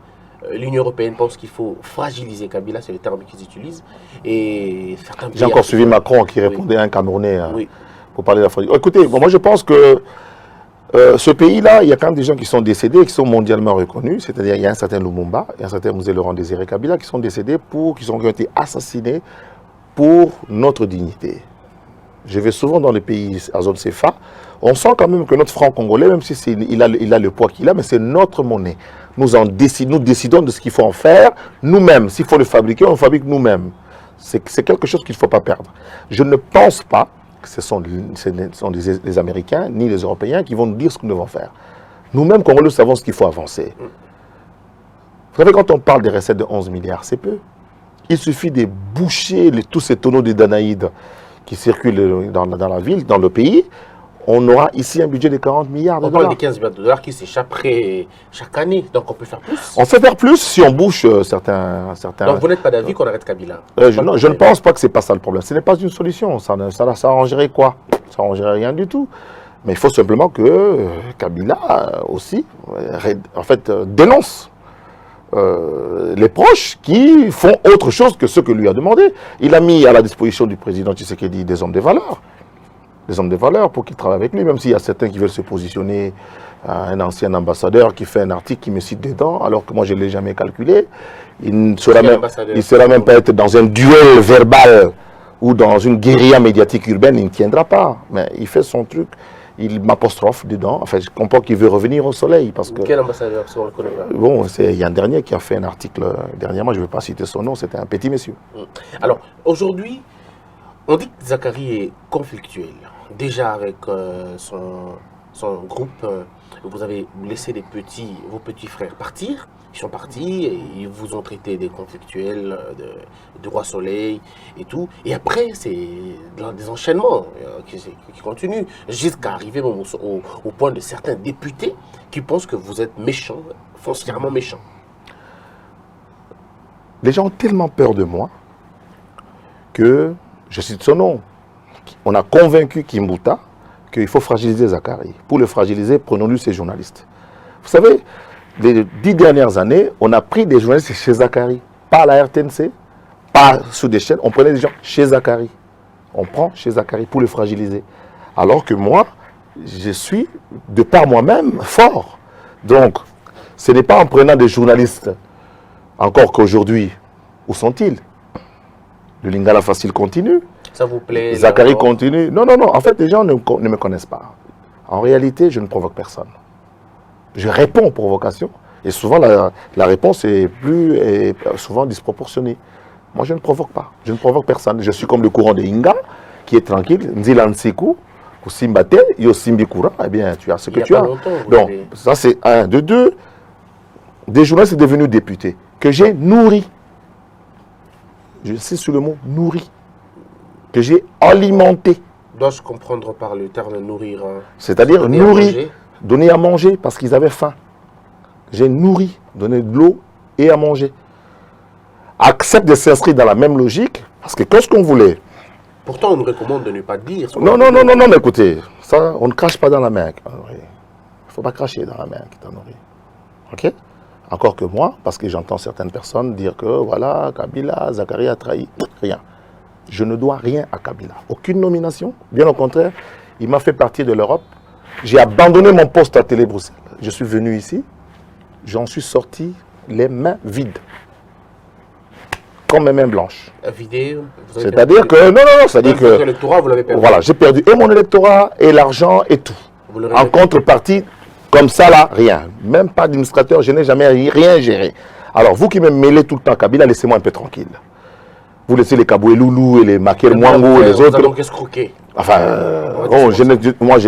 L'Union européenne pense qu'il faut fragiliser Kabila, c'est le terme qu'ils utilisent. Et j'ai encore suivi Macron qui répondait à un Camerounais pour parler de la fragilité. Écoutez, moi je pense que ce pays-là, il y a quand même des gens qui sont décédés et qui sont mondialement reconnus. C'est-à-dire il y a un certain Lumumba, il y a un certain Mzee Laurent Désiré Kabila qui sont décédés qui ont été assassinés pour notre dignité. Je vais souvent dans les pays à zone CFA. On sent quand même que notre franc congolais, même si il a le poids qu'il a, mais c'est notre monnaie. Nous décidons de ce qu'il faut en faire nous-mêmes. S'il faut le fabriquer, on le fabrique nous-mêmes. C'est quelque chose qu'il ne faut pas perdre. Je ne pense pas que ce sont les Américains ni les Européens qui vont nous dire ce que nous devons faire. Nous-mêmes, Congolais, nous savons ce qu'il faut avancer. Vous savez, quand on parle des recettes de 11 milliards, c'est peu. Il suffit de boucher tous ces tonneaux de Danaïdes qui circulent dans la ville, dans le pays. On aura ici un budget de 40 milliards de dollars. On parle de 15 milliards de dollars qui s'échapperaient chaque année, donc on peut faire plus. On peut faire plus si on bouche certains... Donc vous n'êtes pas d'avis qu'on arrête Kabila? Je ne pense pas que ce n'est pas ça le problème. Ce n'est pas une solution. Ça arrangerait quoi? Ça arrangerait rien du tout. Mais il faut simplement que Kabila aussi, dénonce les proches qui font autre chose que ce que lui a demandé. Il a mis à la disposition du président Tshisekedi des hommes de valeur. Des hommes de valeur pour qu'ils travaillent avec lui, même s'il y a certains qui veulent se positionner, un ancien ambassadeur qui fait un article qui me cite dedans, alors que moi je ne l'ai jamais calculé. Il ne sera même pas être dans un duel verbal ou dans une guérilla médiatique urbaine, il ne tiendra pas. Mais il fait son truc, il m'apostrophe dedans. Enfin, je comprends qu'il veut revenir au soleil. Parce que, quel ambassadeur? Parce qu'on le connaît pas. Bon, il y a un dernier qui a fait un article dernièrement, je ne vais pas citer son nom, c'était un petit monsieur. Alors, aujourd'hui, on dit que Zakari est conflictuel. Déjà avec son groupe, vous avez laissé vos petits frères partir. Ils sont partis, et ils vous ont traité des conflictuels, de roi soleil et tout. Et après, c'est des enchaînements qui continuent, jusqu'à arriver au point de certains députés qui pensent que vous êtes méchants, foncièrement méchants. Les gens ont tellement peur de moi que, je cite son nom, on a convaincu Kimbuta qu'il faut fragiliser Zakari. Pour le fragiliser, prenons-lui ces journalistes. Vous savez, les 10 dernières années, on a pris des journalistes chez Zakari. Pas à la RTNC, pas sous des chaînes, on prenait des gens chez Zakari. On prend chez Zakari pour le fragiliser. Alors que moi, je suis, de par moi-même, fort. Donc, ce n'est pas en prenant des journalistes, encore qu'aujourd'hui, où sont-ils? Le Lingala facile continue. Ça vous plaît? Zakari continue. Non. En fait, les gens ne me connaissent pas. En réalité, je ne provoque personne. Je réponds aux provocations. Et souvent, la réponse est souvent disproportionnée. Moi, je ne provoque pas. Je ne provoque personne. Je suis comme le courant de Inga, qui est tranquille. Nzila Nseku, Simbate, Yosimbi Koura. Eh bien, tu as ce que tu as. Donc, ça, c'est un. De deux, des journalistes sont devenus députés, que j'ai nourris. Je sais sur le mot nourri. Que j'ai alimenté. Dois-je comprendre par le terme nourrir? C'est-à-dire nourrir, donner à manger parce qu'ils avaient faim. J'ai nourri, donné de l'eau et à manger. Accepte de s'inscrire dans la même logique parce que qu'est-ce qu'on voulait? Pourtant, on nous recommande de ne pas dire. Non, mais écoutez, ça, on ne crache pas dans la main. Il ne faut pas cracher dans la main qui t'a nourri. Ok? Encore que moi, parce que j'entends certaines personnes dire que voilà, Kabila, Zakari a trahi. Rien. Je ne dois rien à Kabila. Aucune nomination. Bien au contraire, il m'a fait partie de l'Europe. J'ai abandonné mon poste à Télé Bruxelles. Je suis venu ici. J'en suis sorti les mains vides. Comme mes mains blanches. Vidé, c'est-à-dire que, non, c'est-à-dire que, l'électorat, vous l'avez perdu. voilà, j'ai perdu et mon électorat, et l'argent, et tout. En contrepartie, comme ça là, rien. Même pas d'administrateur, je n'ai jamais rien géré. Alors, vous qui me mêlez tout le temps, Kabila, laissez-moi un peu tranquille. Vous laissez les Kaboué Loulou et les Makel Mwango et les autres. Donc, escroquer. Enfin,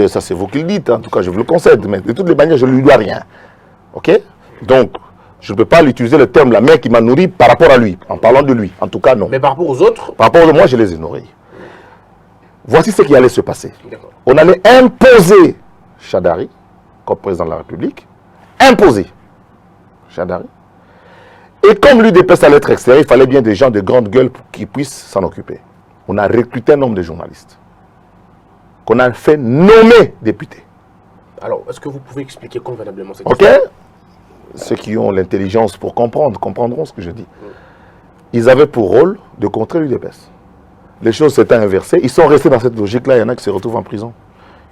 ça c'est vous qui le dites, en tout cas, je vous le concède. Mais de toutes les manières, je ne lui dois rien. OK? Donc, je ne peux pas l'utiliser le terme la mère qui m'a nourri par rapport à lui, en parlant de lui. En tout cas, non. Mais par rapport aux autres? Par rapport à moi, je les ai nourris. Voici ce qui allait se passer. On allait imposer Chadari comme président de la République. Imposer Chadari. Et comme l'UDPS allait être extérieur, il fallait bien des gens de grande gueule qui puissent s'en occuper. On a recruté un nombre de journalistes qu'on a fait nommer députés. Alors, est-ce que vous pouvez expliquer convenablement cette OK? Ceux qui ont l'intelligence pour comprendre, comprendront ce que je dis. Ils avaient pour rôle de contrer l'UDPS. Les choses s'étaient inversées. Ils sont restés dans cette logique-là. Il y en a qui se retrouvent en prison.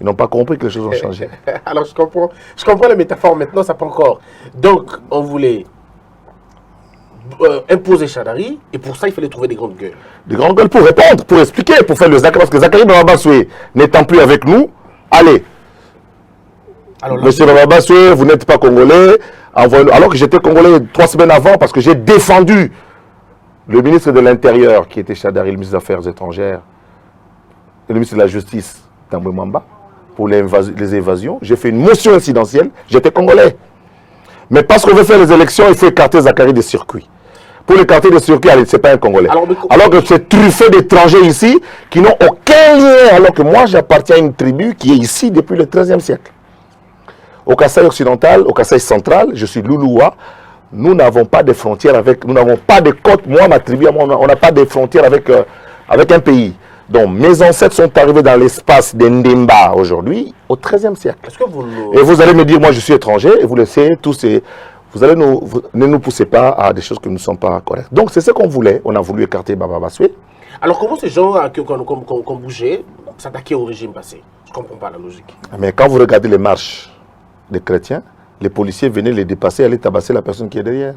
Ils n'ont pas compris que les choses ont changé. Alors, je comprends la métaphore maintenant, ça pas encore. Donc, on voulait imposer Chadari, et pour ça, il fallait trouver des grandes gueules. Des grandes gueules pour répondre, pour expliquer, pour faire le Zakari. Parce que Zakari Bababasoué n'étant plus avec nous, allez. Alors, monsieur Bababasoué, vous n'êtes pas congolais. Alors que j'étais congolais 3 semaines avant, parce que j'ai défendu le ministre de l'Intérieur, qui était Chadari, le ministre des Affaires étrangères, et le ministre de la Justice, Tambwe Mwamba, pour les évasions. J'ai fait une motion incidentielle, j'étais congolais. Mais parce qu'on veut faire les élections, il faut écarter Zakari des circuits. Pour l'écarter des circuits, ce n'est pas un Congolais. Alors que c'est truffé d'étrangers ici qui n'ont aucun lien. Alors que moi, j'appartiens à une tribu qui est ici depuis le XIIIe siècle. Au Kasaï occidental, au Kasaï central, je suis Louloua. Nous n'avons pas de frontières avec... Nous n'avons pas de côtes. Moi, ma tribu, on n'a pas de frontières avec un pays. Donc, mes ancêtres sont arrivés dans l'espace d'Endemba aujourd'hui, au XIIIe siècle. Et vous allez me dire, moi, je suis étranger, et vous laissez tous ces... ne nous poussez pas à des choses qui ne sont pas correctes. Donc, c'est ce qu'on voulait. On a voulu écarter Bababasoué. Alors, comment ces gens qui ont bougé s'attaquaient au régime passé? Je ne comprends pas la logique. Mais quand vous regardez les marches des chrétiens, les policiers venaient les dépasser, aller tabasser la personne qui est derrière.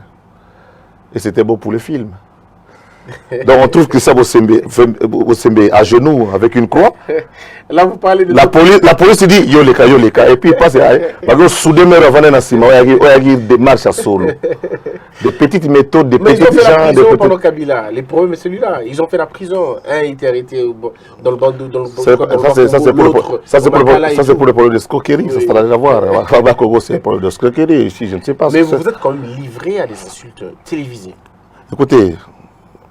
Et c'était beau pour le film. Donc on trouve que ça Osembe à genoux avec une croix. Là vous parlez de la police dit yoleka et puis il passe soudainement des marches à solo. Des petites méthodes, des petits gens. Ils ont fait la prison pendant Kabila. Les problèmes c'est celui-là. Ils ont fait la prison. Un était arrêté dans le bandou, dans le ça c'est pour le problème de escroquerie. Ça n'a rien à voir. C'est le problème de escroquerie. Ici, je ne sais pas. Mais vous êtes quand même livré à des insultes télévisées. Écoutez,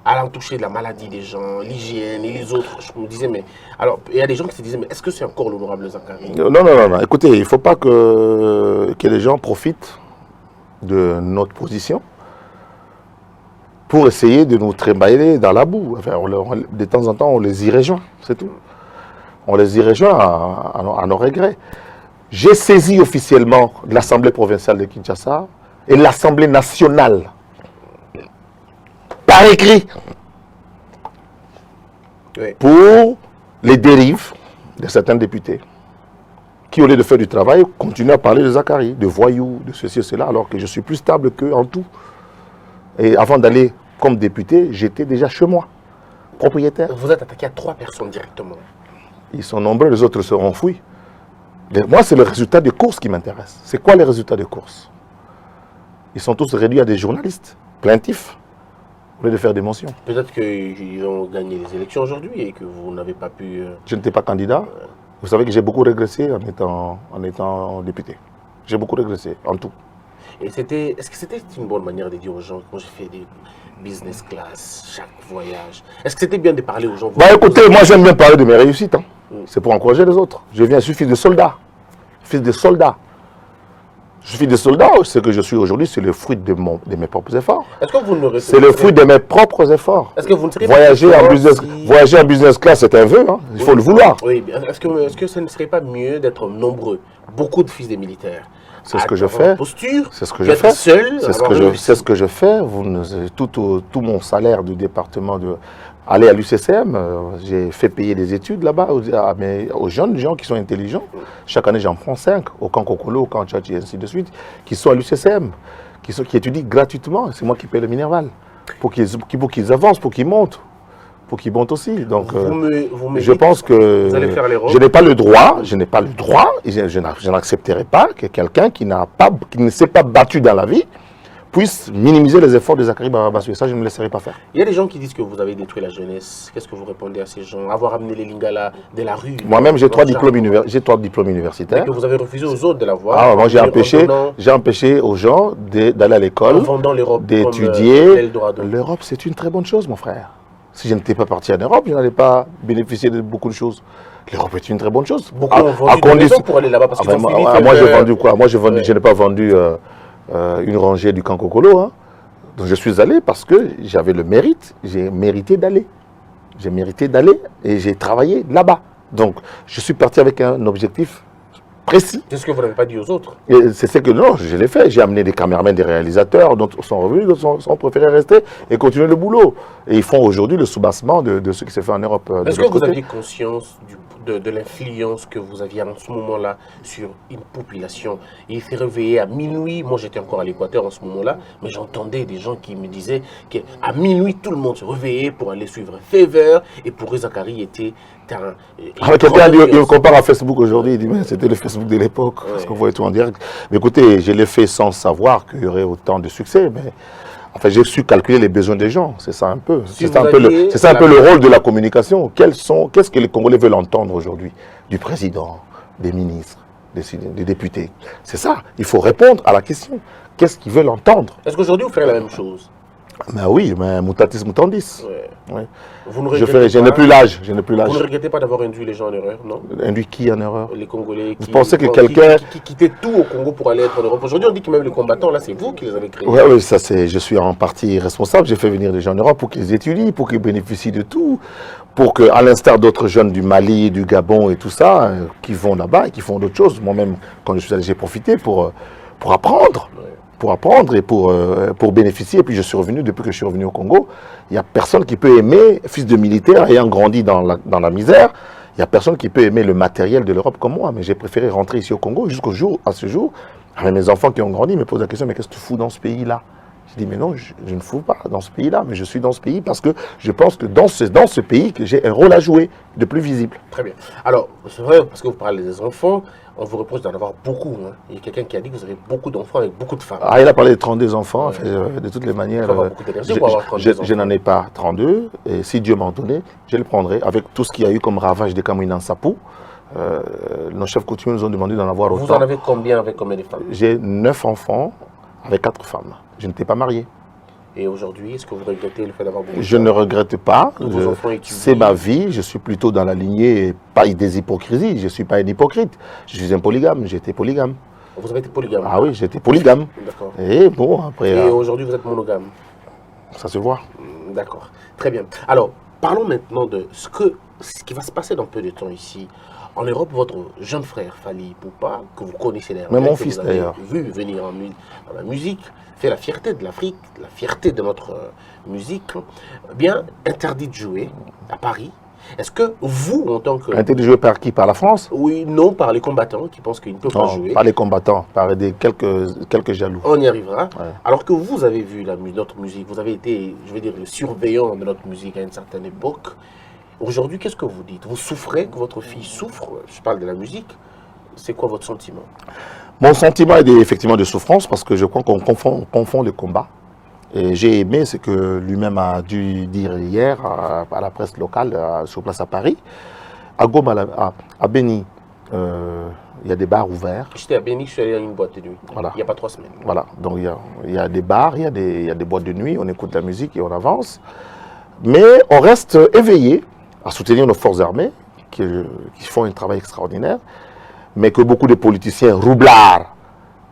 à l'en toucher de la maladie des gens, l'hygiène et les autres. Je me disais, mais alors, il y a des gens qui se disaient, mais est-ce que c'est encore l'honorable Zakari? Non. Écoutez, il ne faut pas que les gens profitent de notre position pour essayer de nous trébailler dans la boue. Enfin, de temps en temps, on les y rejoint, c'est tout. On les y rejoint à nos regrets. J'ai saisi officiellement l'Assemblée provinciale de Kinshasa et l'Assemblée nationale par écrit pour les dérives de certains députés qui, au lieu de faire du travail, continuent à parler de Zakari, de voyous, de ceci et cela, alors que je suis plus stable qu'eux en tout. Et avant d'aller comme député, j'étais déjà chez moi, propriétaire. Vous êtes attaqué à 3 personnes directement. Ils sont nombreux, les autres seront fouillés. Moi, c'est le résultat des courses qui m'intéresse. C'est quoi les résultats des courses? Ils sont tous réduits à des journalistes plaintifs, au lieu de faire des mentions. Peut-être qu'ils ont gagné les élections aujourd'hui et que vous n'avez pas pu... Je n'étais pas candidat. Vous savez que j'ai beaucoup régressé en étant député. J'ai beaucoup régressé, en tout. Est-ce que c'était une bonne manière de dire aux gens, quand j'ai fait des business class, chaque voyage, est-ce que c'était bien de parler aux gens? Écoutez, moi j'aime bien parler de mes réussites. Hein. C'est pour encourager les autres. Je suis fils de soldat. Fils de soldat. Je suis des soldats, ce que je suis aujourd'hui, c'est le fruit de mes propres efforts. C'est le fruit de mes propres efforts. Est-ce que vous ne voyager en business class, c'est un vœu, hein. Il faut le vouloir. Oui, est-ce que ce ne serait pas mieux d'être nombreux, beaucoup de fils des militaires? C'est ce que je fais. C'est ce que je fais. C'est ce que je fais. Tout mon salaire du département aller à l'UCCM, j'ai fait payer des études là-bas aux jeunes gens qui sont intelligents. Chaque année, j'en prends 5 au camp Kokolo, au camp Tchatchi, et ainsi de suite, qui sont à l'UCCM, qui étudient gratuitement. C'est moi qui paie le Minerval. Pour qu'ils avancent, pour qu'ils montent. Pour qu'ils montent aussi. Donc, je pense que je n'ai pas le droit, et je n'accepterai pas que quelqu'un qui ne s'est pas battu dans la vie puisse minimiser les efforts de Zacharie Barabassou. Et ça, je ne me laisserai pas faire. Il y a des gens qui disent que vous avez détruit la jeunesse. Qu'est-ce que vous répondez à ces gens? Avoir amené les Lingala de la rue. Moi-même, j'ai 3 diplômes universitaires. Et que vous avez refusé aux autres de l'avoir. Ah, moi, j'ai empêché aux gens d'aller à l'école, d'étudier. L'Europe, c'est une très bonne chose, mon frère. Si je n'étais pas parti en Europe, je n'allais pas bénéficier de beaucoup de choses. L'Europe est une très bonne chose. Beaucoup ont vendu des maisons pour aller là-bas parce qu'ils ont fini. Moi, j'ai vendu quoi? Moi, je n'ai pas vendu une rangée du Kankokolo. Hein. Donc, je suis allé parce que j'avais le mérite. J'ai mérité d'aller. J'ai mérité d'aller et j'ai travaillé là-bas. Donc, je suis parti avec un objectif précis. C'est ce que vous n'avez pas dit aux autres. C'est ce que non, je l'ai fait. J'ai amené des caméramans, des réalisateurs, d'autres sont revenus, d'autres sont préférés rester et continuer le boulot. Et ils font aujourd'hui le soubassement de ce qui s'est fait en Europe. Est-ce que vous aviez conscience de l'influence que vous aviez en ce moment-là sur une population? Il s'est réveillé à minuit. Moi, j'étais encore à l'Équateur en ce moment-là, mais j'entendais des gens qui me disaient qu'à minuit, tout le monde se réveillait pour aller suivre Fever et pour eux, Zacharie était quelqu'un il compare à Facebook aujourd'hui, il dit mais c'était le Facebook de l'époque, parce qu'on voyait tout en direct. Mais écoutez, je l'ai fait sans savoir qu'il y aurait autant de succès, mais enfin, j'ai su calculer les besoins des gens, c'est ça un peu. C'est ça un peu le rôle de la communication. Qu'est-ce que les Congolais veulent entendre aujourd'hui du président, des ministres, des députés? C'est ça, il faut répondre à la question. Qu'est-ce qu'ils veulent entendre? Est-ce qu'aujourd'hui vous ferez la même chose? Ben oui, mais mutatis mutandis. Ouais. Je n'ai plus l'âge. Vous ne regrettez pas d'avoir induit les gens en erreur, non? Induit qui en erreur? Les Congolais vous pensez que quelqu'un qui quittait tout au Congo pour aller être en Europe. Aujourd'hui, on dit que même les combattants, là, c'est vous qui les avez créés. Oui, ça c'est. Je suis en partie responsable. J'ai fait venir des gens en Europe pour qu'ils étudient, pour qu'ils bénéficient de tout, pour que, à l'instar d'autres jeunes du Mali, du Gabon et tout ça, qui vont là-bas et qui font d'autres choses. Moi-même, quand je suis allé, j'ai profité pour apprendre. Pour apprendre et pour bénéficier. Et puis je suis revenu, depuis que je suis revenu au Congo, il n'y a personne qui peut aimer, fils de militaire, ayant grandi dans la misère, il n'y a personne qui peut aimer le matériel de l'Europe comme moi. Mais j'ai préféré rentrer ici au Congo à ce jour, avec mes enfants qui ont grandi me posent la question, mais qu'est-ce que tu fous dans ce pays-là? Je dis, mais non, je ne fous pas dans ce pays-là, mais je suis dans ce pays parce que je pense que dans ce pays, que j'ai un rôle à jouer de plus visible. Très bien. Alors, c'est vrai, parce que vous parlez des enfants, on vous reproche d'en avoir beaucoup. Hein. Il y a quelqu'un qui a dit que vous avez beaucoup d'enfants avec beaucoup de femmes. Ah, il a parlé de 32 enfants. De toutes les manières, je n'en ai pas 32. Et si Dieu m'en donnait, je les prendrai. Avec tout ce qu'il y a eu comme ravage des Camerounais en Sapou, nos chefs coutumiers nous ont demandé d'en avoir autant. Vous en avez combien avec combien de femmes? J'ai 9 enfants avec 4 femmes. Je n'étais pas marié. Et aujourd'hui, est-ce que vous regrettez le fait d'avoir beaucoup de Je ne regrette pas. Vos enfants étudient. C'est ma vie. Je suis plutôt dans la lignée, pas des hypocrisies. Je ne suis pas un hypocrite. Je suis un polygame. J'étais polygame. Vous avez été polygame? Ah oui, j'étais polygame. D'accord. Et bon, après... Et aujourd'hui, vous êtes monogame? Ça se voit. D'accord. Très bien. Alors, parlons maintenant de ce qui va se passer dans peu de temps ici. En Europe, votre jeune frère, Fally Ipupa, que vous connaissez d'ailleurs, mais mon fils d'ailleurs, vu venir dans la musique, fait la fierté de l'Afrique, la fierté de notre musique, bien interdit de jouer à Paris. Est-ce que vous, en tant que... Interdit de jouer par qui? Par la France? Oui, non, par les combattants qui pensent qu'ils ne peuvent pas jouer. Par les combattants, par quelques jaloux. On y arrivera. Ouais. Alors que vous avez vu notre musique, vous avez été, je veux dire, le surveillant de notre musique à une certaine époque. Aujourd'hui, qu'est-ce que vous dites? Vous souffrez, que votre fille souffre? Je parle de la musique. C'est quoi votre sentiment? Mon sentiment est effectivement de souffrance parce que je crois qu'on confond les combats. Et j'ai aimé ce que lui-même a dû dire hier à la presse locale sur place à Paris. À Goma, à Béni, il y a des bars ouverts. J'étais à Béni, je suis allé à une boîte de nuit. Voilà. Il n'y a pas 3 semaines. Voilà, donc il y a des bars, il y a des boîtes de nuit, on écoute la musique et on avance. Mais on reste éveillé à soutenir nos forces armées qui font un travail extraordinaire, mais que beaucoup de politiciens roublards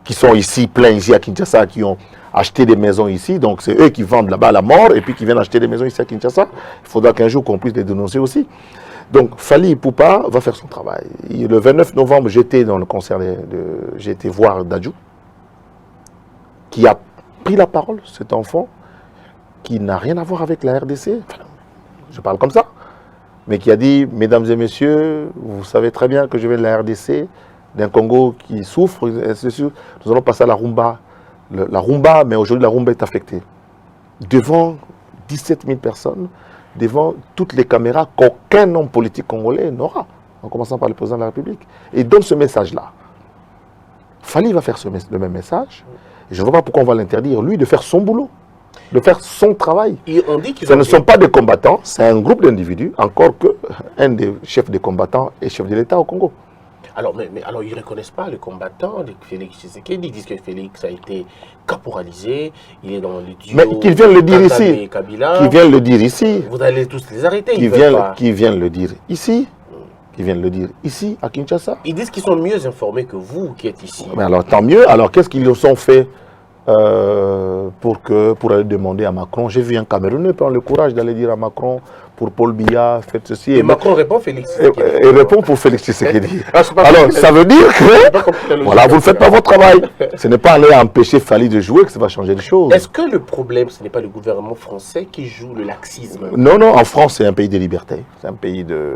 qui sont ici, pleins ici à Kinshasa, qui ont acheté des maisons ici, donc c'est eux qui vendent là-bas la mort et puis qui viennent acheter des maisons ici à Kinshasa. Il faudra qu'un jour qu'on puisse les dénoncer aussi. Donc Fally Ipupa va faire son travail. Le 29 novembre, j'étais dans le concert, j'ai été voir Dadju, qui a pris la parole, cet enfant, qui n'a rien à voir avec la RDC, enfin, je parle comme ça, mais qui a dit, mesdames et messieurs, vous savez très bien que je viens de la RDC, d'un Congo qui souffre, nous allons passer à la rumba la rumba, mais aujourd'hui la rumba est affectée. Devant 17 000 personnes, devant toutes les caméras qu'aucun homme politique congolais n'aura, en commençant par le président de la République. Et il donne ce message-là. Fally va faire le même message. Et je ne vois pas pourquoi on va l'interdire, lui, de faire son boulot, de faire son travail. Et on dit Ce ne sont pas des combattants, c'est un groupe d'individus, encore qu'un des chefs des combattants est chef de l'État au Congo. Alors, alors ils ne reconnaissent pas les combattants de Félix Tshisekedi. Ils disent que Félix a été caporalisé, il est dans le duo. Mais qu'ils viennent le dire ici. Qu'ils viennent le dire ici. Vous allez tous les arrêter. Qu'ils viennent le dire ici. Qu'ils viennent le dire ici, à Kinshasa. Ils disent qu'ils sont mieux informés que vous qui êtes ici. Mais alors, tant mieux. Alors, qu'est-ce qu'ils ont fait pour aller demander à Macron? J'ai vu un Camerounais prendre le courage d'aller dire à Macron, pour Paul Biya, faites ceci. Et Macron répond Félix Tshisekedi. Et répond pour Félix Tshisekedi. Alors, ça veut dire que voilà, vous ne faites pas votre travail. Ce n'est pas aller empêcher Fally de jouer que ça va changer les choses. Est-ce que le problème, ce n'est pas le gouvernement français qui joue le laxisme? Non, non, en France, c'est un pays de liberté. C'est un pays de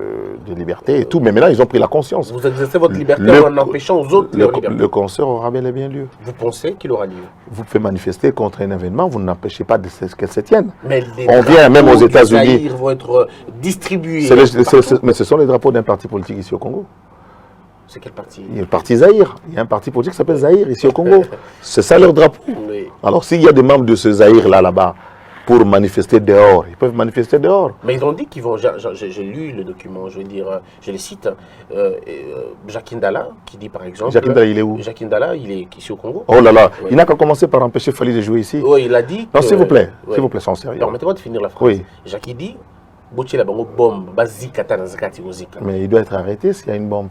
liberté et tout. Mais maintenant, ils ont pris la conscience. Vous exercez votre liberté en empêchant aux autres leur liberté. Le concert aura bel et bien lieu. Vous pensez qu'il aura lieu? Vous pouvez manifester contre un événement, vous n'empêchez pas qu'elle se tienne. Mais on vient même aux États-Unis. Vont être distribués. Mais ce sont les drapeaux d'un parti politique ici au Congo. C'est quel parti? Il y a le parti Zaïre. Il y a un parti politique qui s'appelle Zaïre ici au Congo. C'est ça leur drapeau. Oui. Alors s'il y a des membres de ce Zaïre là-bas pour manifester dehors, ils peuvent manifester dehors. Mais ils ont dit qu'ils vont. J'ai lu le document, je veux dire, je les cite. Jacques Ndala, qui dit par exemple. Jacques Ndala, il est où? Jacques Ndala, il est ici au Congo. Oh là là, oui. Il n'a qu'à commencer par empêcher Fally de jouer ici. Oui, il a dit. Non, s'il vous plaît, oui. S'il vous plaît, sans sérieux. Permettez-moi de finir la phrase. Oui. Jacques dit. Mais il doit être arrêté s'il y a une bombe.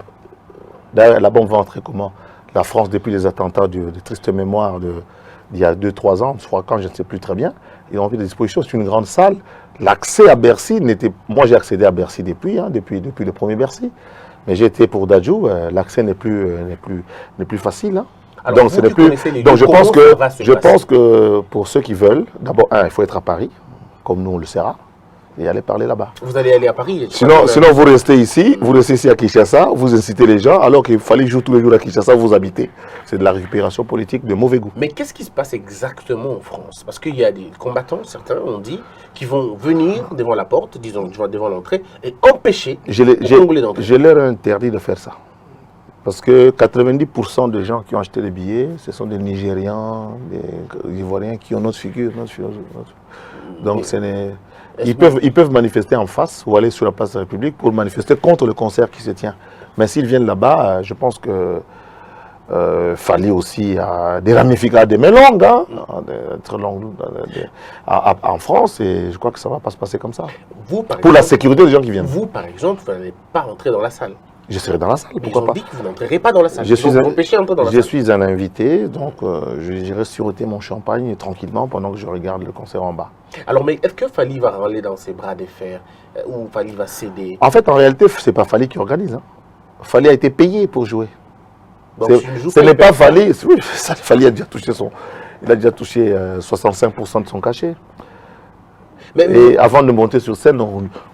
D'ailleurs, la bombe va entrer comment? La France, depuis les attentats de triste mémoire d'il y a 2-3 ans, je crois quand je ne sais plus très bien, ils ont pris des dispositions. C'est une grande salle. L'accès à Bercy n'était... Moi, j'ai accédé à Bercy depuis le premier Bercy. Mais j'ai été pour Dadjou, l'accès n'est plus facile. Hein. Alors, donc, je pense que pour ceux qui veulent, d'abord, il faut être à Paris, comme nous on le sera. Et aller parler là-bas. Vous allez aller à Paris? Sinon vous restez ici, à Kinshasa, vous incitez les gens, alors qu'il fallait jouer tous les jours à Kinshasa, vous habitez. C'est de la récupération politique de mauvais goût. Mais qu'est-ce qui se passe exactement en France? Parce qu'il y a des combattants, certains ont dit, qui vont venir devant la porte, disons devant l'entrée, et empêcher les Congolais d'entrer. Je leur ai interdit de faire ça. Parce que 90% des gens qui ont acheté les billets, ce sont des Nigérians, des Ivoiriens qui ont notre figure. Donc ce n'est... Ils peuvent manifester en face ou aller sur la place de la République pour manifester contre le concert qui se tient. Mais s'ils viennent là-bas, je pense que Fally aussi a des ramifications, des mélanges, hein, très longues en France, et je crois que ça ne va pas se passer comme ça. Vous, pour la sécurité des gens qui viennent. Vous, par exemple, vous n'allez pas entrer dans la salle. Je serai dans la salle, pourquoi pas? Ils ont dit que vous n'entrerez pas dans la salle. Je suis un invité, donc j'irai sureter mon champagne tranquillement pendant que je regarde le concert en bas. Alors, mais est-ce que Fally va râler dans ses bras de fer ou Fally va céder? En fait, en réalité, ce n'est pas Fally qui organise. Hein. Fally a été payé pour jouer. Donc, ce n'est pas Fally. Oui, Fally a déjà touché il a déjà touché 65% de son cachet. Et avant de monter sur scène,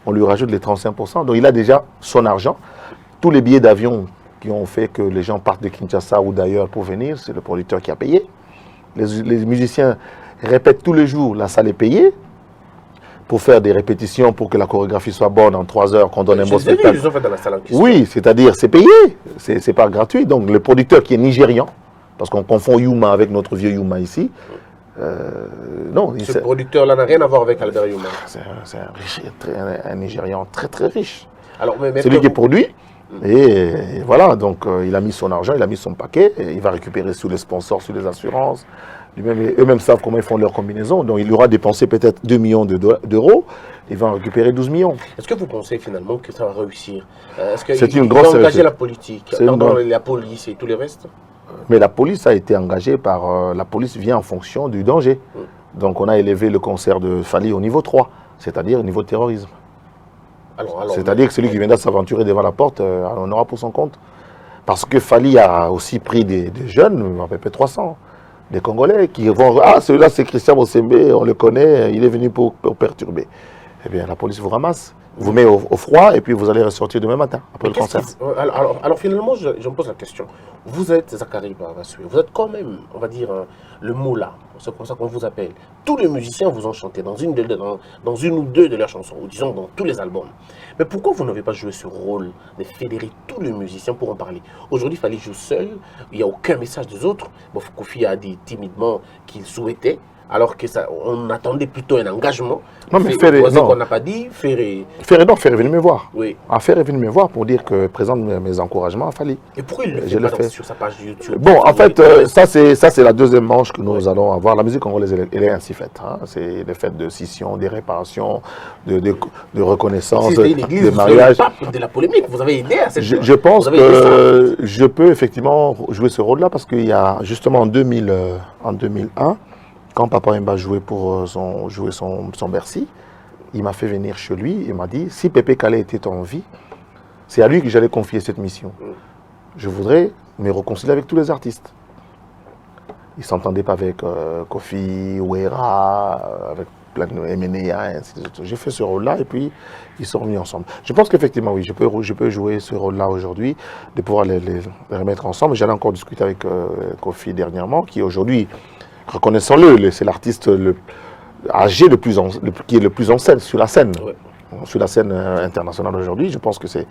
on lui rajoute les 35%. Donc il a déjà son argent. Tous les billets d'avion qui ont fait que les gens partent de Kinshasa ou d'ailleurs pour venir, c'est le producteur qui a payé. Les musiciens répètent tous les jours, la salle est payée pour faire des répétitions, pour que la chorégraphie soit bonne en 3 heures, qu'on donne un bon spectacle. Oui, c'est-à-dire c'est payé, c'est pas gratuit. Donc le producteur qui est nigérian, parce qu'on confond Yuma avec notre vieux Yuma ici, non. Ce producteur-là n'a rien à voir avec Albert Yuma. C'est un Nigérian très très riche. C'est lui qui produit. Et voilà, donc il a mis son argent, il a mis son paquet, et il va récupérer sous les sponsors, sous les assurances. Eux-mêmes savent comment ils font leur combinaison. Donc il aura dépensé peut-être 2 millions d'euros, il va en récupérer 12 millions. Est-ce que vous pensez finalement que ça va réussir? C'est une grosse réussite. Engager la politique, la police et tout le reste? Mais la police a été engagée par... la police vient en fonction du danger. Donc on a élevé le concert de Fally au niveau 3, c'est-à-dire au niveau de terrorisme. C'est-à-dire que celui qui viendra s'aventurer devant la porte en aura pour son compte. Parce que Fally a aussi pris des jeunes, à peu près 300, des Congolais, qui vont... Ah, celui-là, c'est Christian Mossembe, on le connaît, il est venu pour perturber. Eh bien, la police vous ramasse. vous met au froid et puis vous allez ressortir demain matin après le concert. Alors, finalement, je me pose la question. Vous êtes Zakari Babasoui, vous êtes quand même, on va dire, le moula, c'est comme ça qu'on vous appelle. Tous les musiciens vous ont chanté dans une ou deux de leurs chansons, ou disons dans tous les albums. Mais pourquoi vous n'avez pas joué ce rôle de fédérer tous les musiciens pour en parler? Aujourd'hui, il fallait jouer seul, il n'y a aucun message des autres. Bon, Kofi a dit timidement qu'il souhaitait, alors que on attendait plutôt un engagement. Non, mais Ferré, non. Qu'on n'a pas dit, Ferré. Ferré est venu me voir. Oui. Ferré est venu me voir pour dire que présente mes encouragements à Fali. Et pourquoi il le fait sur sa page YouTube? Bon, en fait, ça c'est la deuxième manche que nous allons avoir. La musique congolaise, elle est ainsi faite. Hein. C'est des fêtes de scission, des réparations, de reconnaissance, de mariage. De la polémique, vous avez aidé à cette Je pense que je peux effectivement jouer ce rôle-là parce qu'il y a justement en 2001, quand Papa Wemba jouait son Bercy, il m'a fait venir chez lui et m'a dit, si Pépé Calais était en vie, c'est à lui que j'allais confier cette mission. Je voudrais me réconcilier avec tous les artistes. Il ne s'entendait pas avec Kofi, Ouera, avec plein de MNEA, et ainsi de suite. J'ai fait ce rôle-là et puis ils sont revenus ensemble. Je pense qu'effectivement, oui, je peux jouer ce rôle-là aujourd'hui, de pouvoir les remettre ensemble. J'allais encore discuter avec Kofi dernièrement, qui aujourd'hui, reconnaissons-le, c'est l'artiste âgé qui est le plus en scène, sur la scène. Ouais. Sur la scène internationale aujourd'hui, je pense que c'est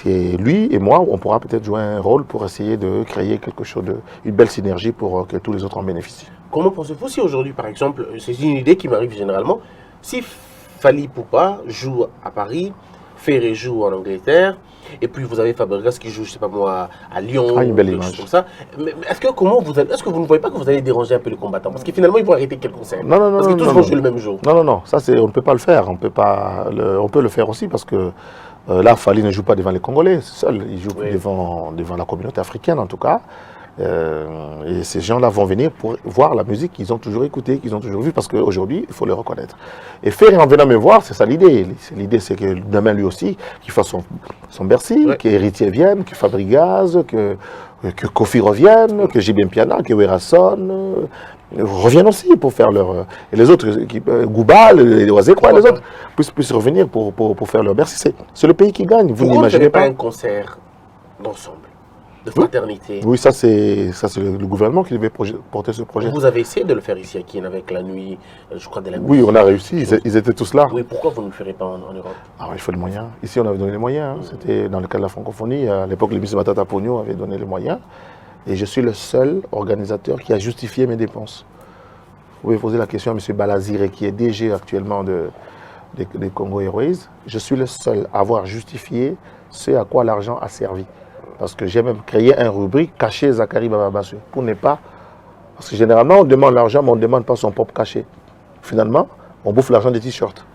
lui et moi, on pourra peut-être jouer un rôle pour essayer de créer quelque chose, une belle synergie pour que tous les autres en bénéficient. Comment pensez-vous si aujourd'hui, par exemple, c'est une idée qui m'arrive généralement, si Fally Ipupa joue à Paris, Ferré joue en Angleterre, et puis vous avez Fabregas qui joue, je sais pas moi, à Lyon, une belle image. Comme ça. Mais est-ce que vous ne voyez pas que vous allez déranger un peu les combattants? Parce que finalement, ils vont arrêter quel concert. Non. Parce que tous vont jouer le même jour. Non. Ça, on ne peut pas le faire. On peut le faire aussi parce que là, Fally ne joue pas devant les Congolais seul. Il joue devant la communauté africaine, en tout cas. Et ces gens-là vont venir pour voir la musique qu'ils ont toujours écoutée, qu'ils ont toujours vue, parce qu'aujourd'hui, il faut le reconnaître. Et Ferré, en venant me voir, c'est ça l'idée. L'idée, c'est que demain, lui aussi, qu'il fasse son Bercy, que Héritier vienne, que Fabregas, que Kofi revienne, que Jibem Piana, que Werason reviennent aussi pour faire leur... Et les autres, Goubal, les Oisé, quoi, les autres, puissent revenir pour faire leur Bercy. C'est le pays qui gagne, vous n'imaginez pas. Un concert d'ensemble, de fraternité. Oui, ça c'est le gouvernement qui devait porter ce projet. Vous avez essayé de le faire ici à Kin avec la nuit, je crois, de la nuit. Oui, on a réussi, ils étaient tous là. Oui, pourquoi vous ne le ferez pas en Europe? Il faut les moyens. Ici, on avait donné les moyens. C'était dans le cadre de la francophonie. À l'époque, le ministre Matata Pogno avait donné les moyens. Et je suis le seul organisateur qui a justifié mes dépenses. Vous pouvez poser la question à M. Balazire, qui est DG actuellement des Congo Airways. Je suis le seul à avoir justifié ce à quoi l'argent a servi. Parce que j'ai même créé un rubrique caché Zakari Babasoui pour ne pas... Parce que généralement, on demande l'argent, mais on ne demande pas son propre cachet. Finalement, on bouffe l'argent des t-shirts.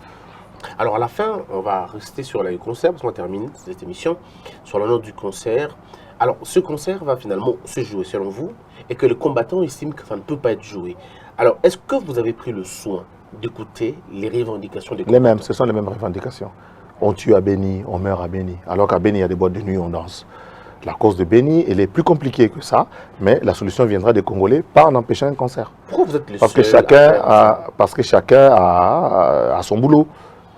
Alors à la fin, on va rester sur le concert, parce qu'on termine cette émission, sur la note du concert. Alors ce concert va finalement se jouer selon vous, et que le combattant estime que ça ne peut pas être joué. Alors est-ce que vous avez pris le soin d'écouter les revendications des combattants? Les mêmes, ce sont les mêmes revendications. On tue à Béni, on meurt à Béni. Alors qu'à Béni, il y a des boîtes de nuit, on danse. La cause de Béni, elle est plus compliquée que ça, mais la solution viendra des Congolais, pas en empêchant un concert. Pourquoi vous êtes les parce que chacun a son boulot.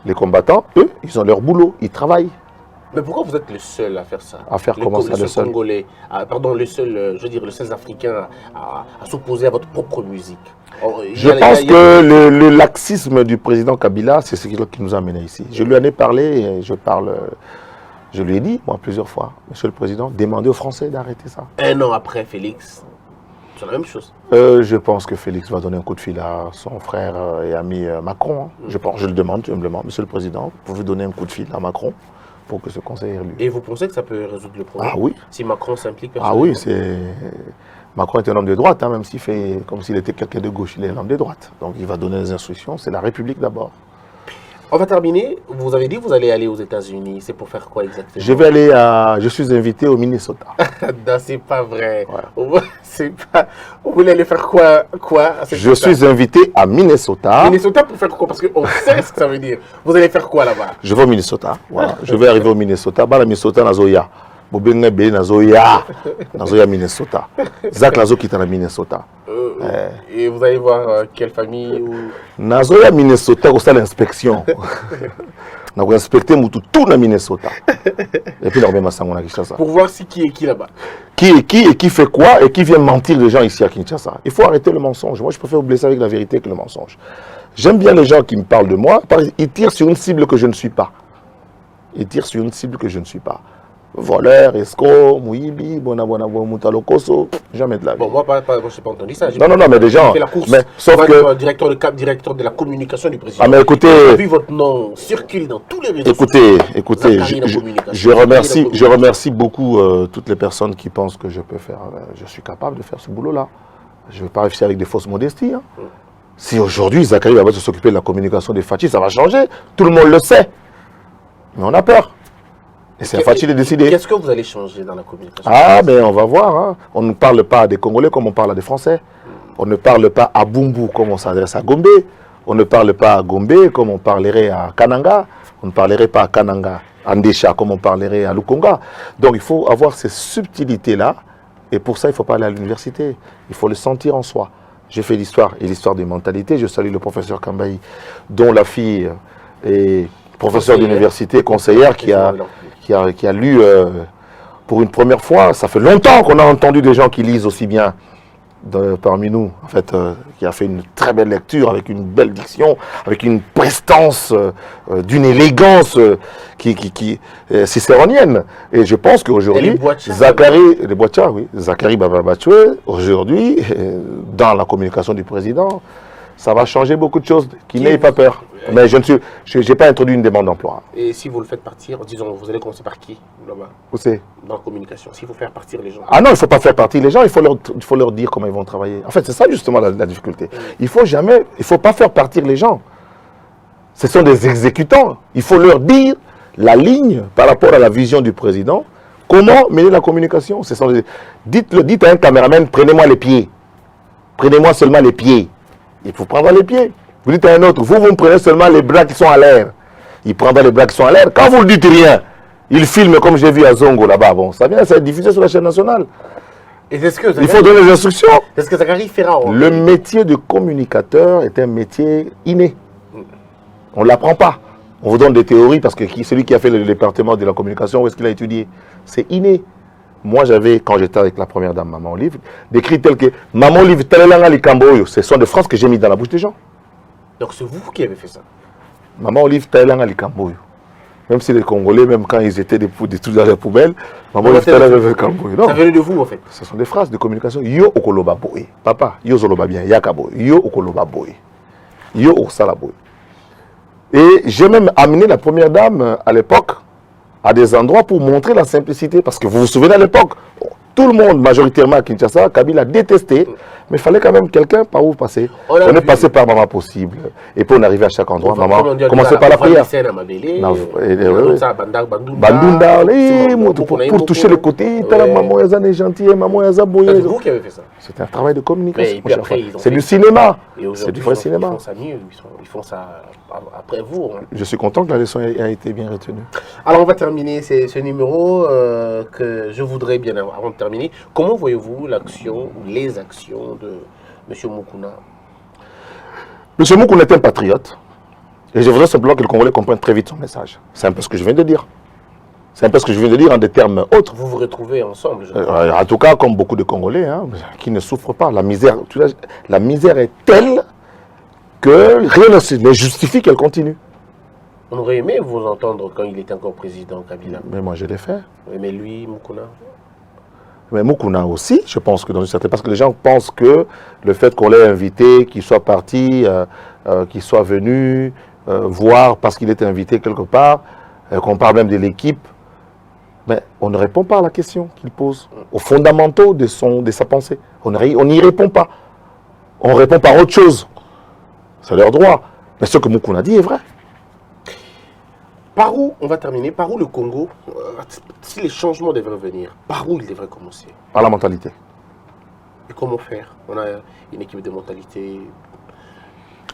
Les combattants, eux, ils ont leur boulot, ils travaillent. Mais pourquoi vous êtes le seul à faire ça? À faire comment ça, le seul Congolais, pardon, le seul, je veux dire, le seul Africain à s'opposer à votre propre musique. Je pense que le laxisme du président Kabila, c'est ce qui nous a amenés ici. Je lui en ai parlé, et je lui ai dit, moi, plusieurs fois, Monsieur le Président, demandez aux Français d'arrêter ça. Un an après, Félix, c'est la même chose. Je pense que Félix va donner un coup de fil à son frère et ami Macron. Hein. Je le demande humblement, Monsieur le Président, vous pouvez donner un coup de fil à Macron pour que ce conseil ait lieu. Et vous pensez que ça peut résoudre le problème? Ah oui. Si Macron s'implique personnellement? Ah oui, Macron est un homme de droite, hein, même s'il fait comme s'il était quelqu'un de gauche, il est un homme de droite. Donc il va donner les instructions, c'est la République d'abord. On va terminer. Vous avez dit que vous allez aller aux États-Unis. C'est pour faire quoi exactement? Je suis invité au Minnesota. Non, c'est pas vrai. Ouais. Vous voulez aller faire quoi Je suis invité à Minnesota. Minnesota pour faire quoi? Parce qu'on sait ce que ça veut dire. Vous allez faire quoi là-bas? Je vais au Minnesota. Voilà. Je vais arriver au Minnesota. Bah, la Minnesota, Nazoya. Bobenge be nazoya Minnesota. Zach Lazo qui est en Minnesota. Et vous allez voir quelle famille ou... Nazoya Minnesota au sein l'inspection. On a inspecté tout dans Minnesota. Et puis on a Kinshasa. Pour voir si qui est qui là-bas. Qui est qui et qui fait quoi et qui vient mentir les gens ici à Kinshasa. Il faut arrêter le mensonge. Moi je préfère vous blesser avec la vérité que le mensonge. J'aime bien les gens qui me parlent de moi. Ils tirent sur une cible que je ne suis pas. Ils tirent sur une cible que je ne suis pas. Voleur, escroc, mouibi, moutalokoso, jamais de la vie. Bon, moi, je n'ai pas entendu ça. Non, mais des gens. Mais sauf que. Directeur de la communication du président. Ah, mais écoutez. J'ai vu votre nom circuler dans tous les réseaux. Écoutez, je remercie beaucoup toutes les personnes qui pensent que je peux faire. Je suis capable de faire ce boulot-là. Je ne vais pas réussir avec des fausses modesties. Hein. Si aujourd'hui, Zachary va s'occuper de la communication des Fatih, ça va changer. Tout le monde le sait. Mais on a peur. Et c'est facile de décider. Qu'est-ce que vous allez changer dans la communication? Ah, ben on va voir. Hein. On ne parle pas à des Congolais comme on parle à des Français. On ne parle pas à Bumbu comme on s'adresse à Gombe. On ne parle pas à Gombe comme on parlerait à Kananga. On ne parlerait pas à Kananga, à Ndesha comme on parlerait à Lukonga. Donc il faut avoir ces subtilités-là. Et pour ça, il ne faut pas aller à l'université. Il faut le sentir en soi. J'ai fait l'histoire et l'histoire des mentalités. Je salue le professeur Kambaï, dont la fille est professeure d'université, conseillère, qui a lu pour une première fois. Ça fait longtemps qu'on a entendu des gens qui lisent aussi bien parmi nous, en fait, qui a fait une très belle lecture avec une belle diction, avec une prestance, d'une élégance cicéronienne. Et je pense qu'aujourd'hui, Zachary Bababatchoué, aujourd'hui, dans la communication du président, ça va changer beaucoup de choses, qu'il n'ait pas peur. Mais je n'ai pas introduit une demande d'emploi. Et si vous le faites partir, disons, vous allez commencer par qui là-bas? Où c'est? Dans la communication, s'il faut faire partir les gens. Ah non, il ne faut pas faire partir les gens, il faut leur dire comment ils vont travailler. En fait, c'est ça justement la difficulté. Il ne faut pas faire partir les gens. Ce sont des exécutants. Il faut leur dire la ligne par rapport à la vision du président. Comment mener la communication? Dites à un caméraman, prenez-moi les pieds. Prenez-moi seulement les pieds. Il faut prendre les pieds. Vous dites à un autre, vous me prenez seulement les bras qui sont à l'air. Il prendra les bras qui sont à l'air. Quand vous ne dites rien, il filme comme j'ai vu à Zongo là-bas. Bon, ça vient, ça va être diffusé sur la chaîne nationale. Et il faut donner les instructions. Est-ce que Zachary fera? Le métier de communicateur est un métier inné. On ne l'apprend pas. On vous donne des théories parce que celui qui a fait le département de la communication, où est-ce qu'il a étudié? C'est inné. Moi, j'avais, quand j'étais avec la première dame, Maman Olive, décrit tel que Maman Olive, ce sont des phrases que j'ai mis dans la bouche des gens. Donc c'est vous qui avez fait ça? Maman Olive, Taïlanga Likamboyo. Même si les Congolais, même quand ils étaient des trucs dans les poubelles, Maman Olive, Taïlanga Likamboyo. Ça venait de vous en fait? Ce sont des phrases de communication. Yo okoloba boy. Papa, yo zoloba bien, yakabo. Yo okoloba boy. Yo osala boy. Et j'ai même amené la première dame à l'époque à des endroits pour montrer la simplicité. Parce que vous vous souvenez à l'époque, tout le monde, majoritairement à Kinshasa, Kabila détestait, mais il fallait quand même quelqu'un par où passer. On est passé par Maman Possible. Et puis on arrivait à chaque endroit. Maman, commencez par la prière. Bandunda, pour toucher les côtés. Maman Yazan est gentille, Maman Yazan boye. C'est vous qui avez fait ça? C'est un travail de communication. C'est du cinéma. C'est du vrai cinéma. Ils font ça mieux, ils font ça après vous. Je suis content que la leçon ait été bien retenue. Alors on va terminer ce numéro que je voudrais bien avoir. Avant de terminer, comment voyez-vous l'action ou les actions de M. Moukouna? M. Moukouna est un patriote. Et je voudrais simplement que le Congolais comprenne très vite son message. C'est un peu ce que je viens de dire. C'est un peu ce que je viens de dire en des termes autres. Vous vous retrouvez ensemble, en tout cas, comme beaucoup de Congolais, hein, qui ne souffrent pas. La misère est telle que rien ne justifie qu'elle continue. On aurait aimé vous entendre quand il était encore président, Kabila. Mais moi, je l'ai fait. Oui, mais lui, Moukouna? Mais Moukouna aussi, je pense que dans une certaine... Parce que les gens pensent que le fait qu'on l'ait invité, qu'il soit parti, qu'il soit venu voir parce qu'il était invité quelque part, qu'on parle même de l'équipe, mais on ne répond pas à la question qu'il pose, aux fondamentaux de sa pensée. On n'y répond pas. On répond par autre chose. C'est leur droit. Mais ce que Moukouna dit est vrai. Par où, on va terminer, par où le Congo, si les changements devaient venir, par où il devrait commencer? Par la mentalité. Et comment faire? On a une équipe de mentalité.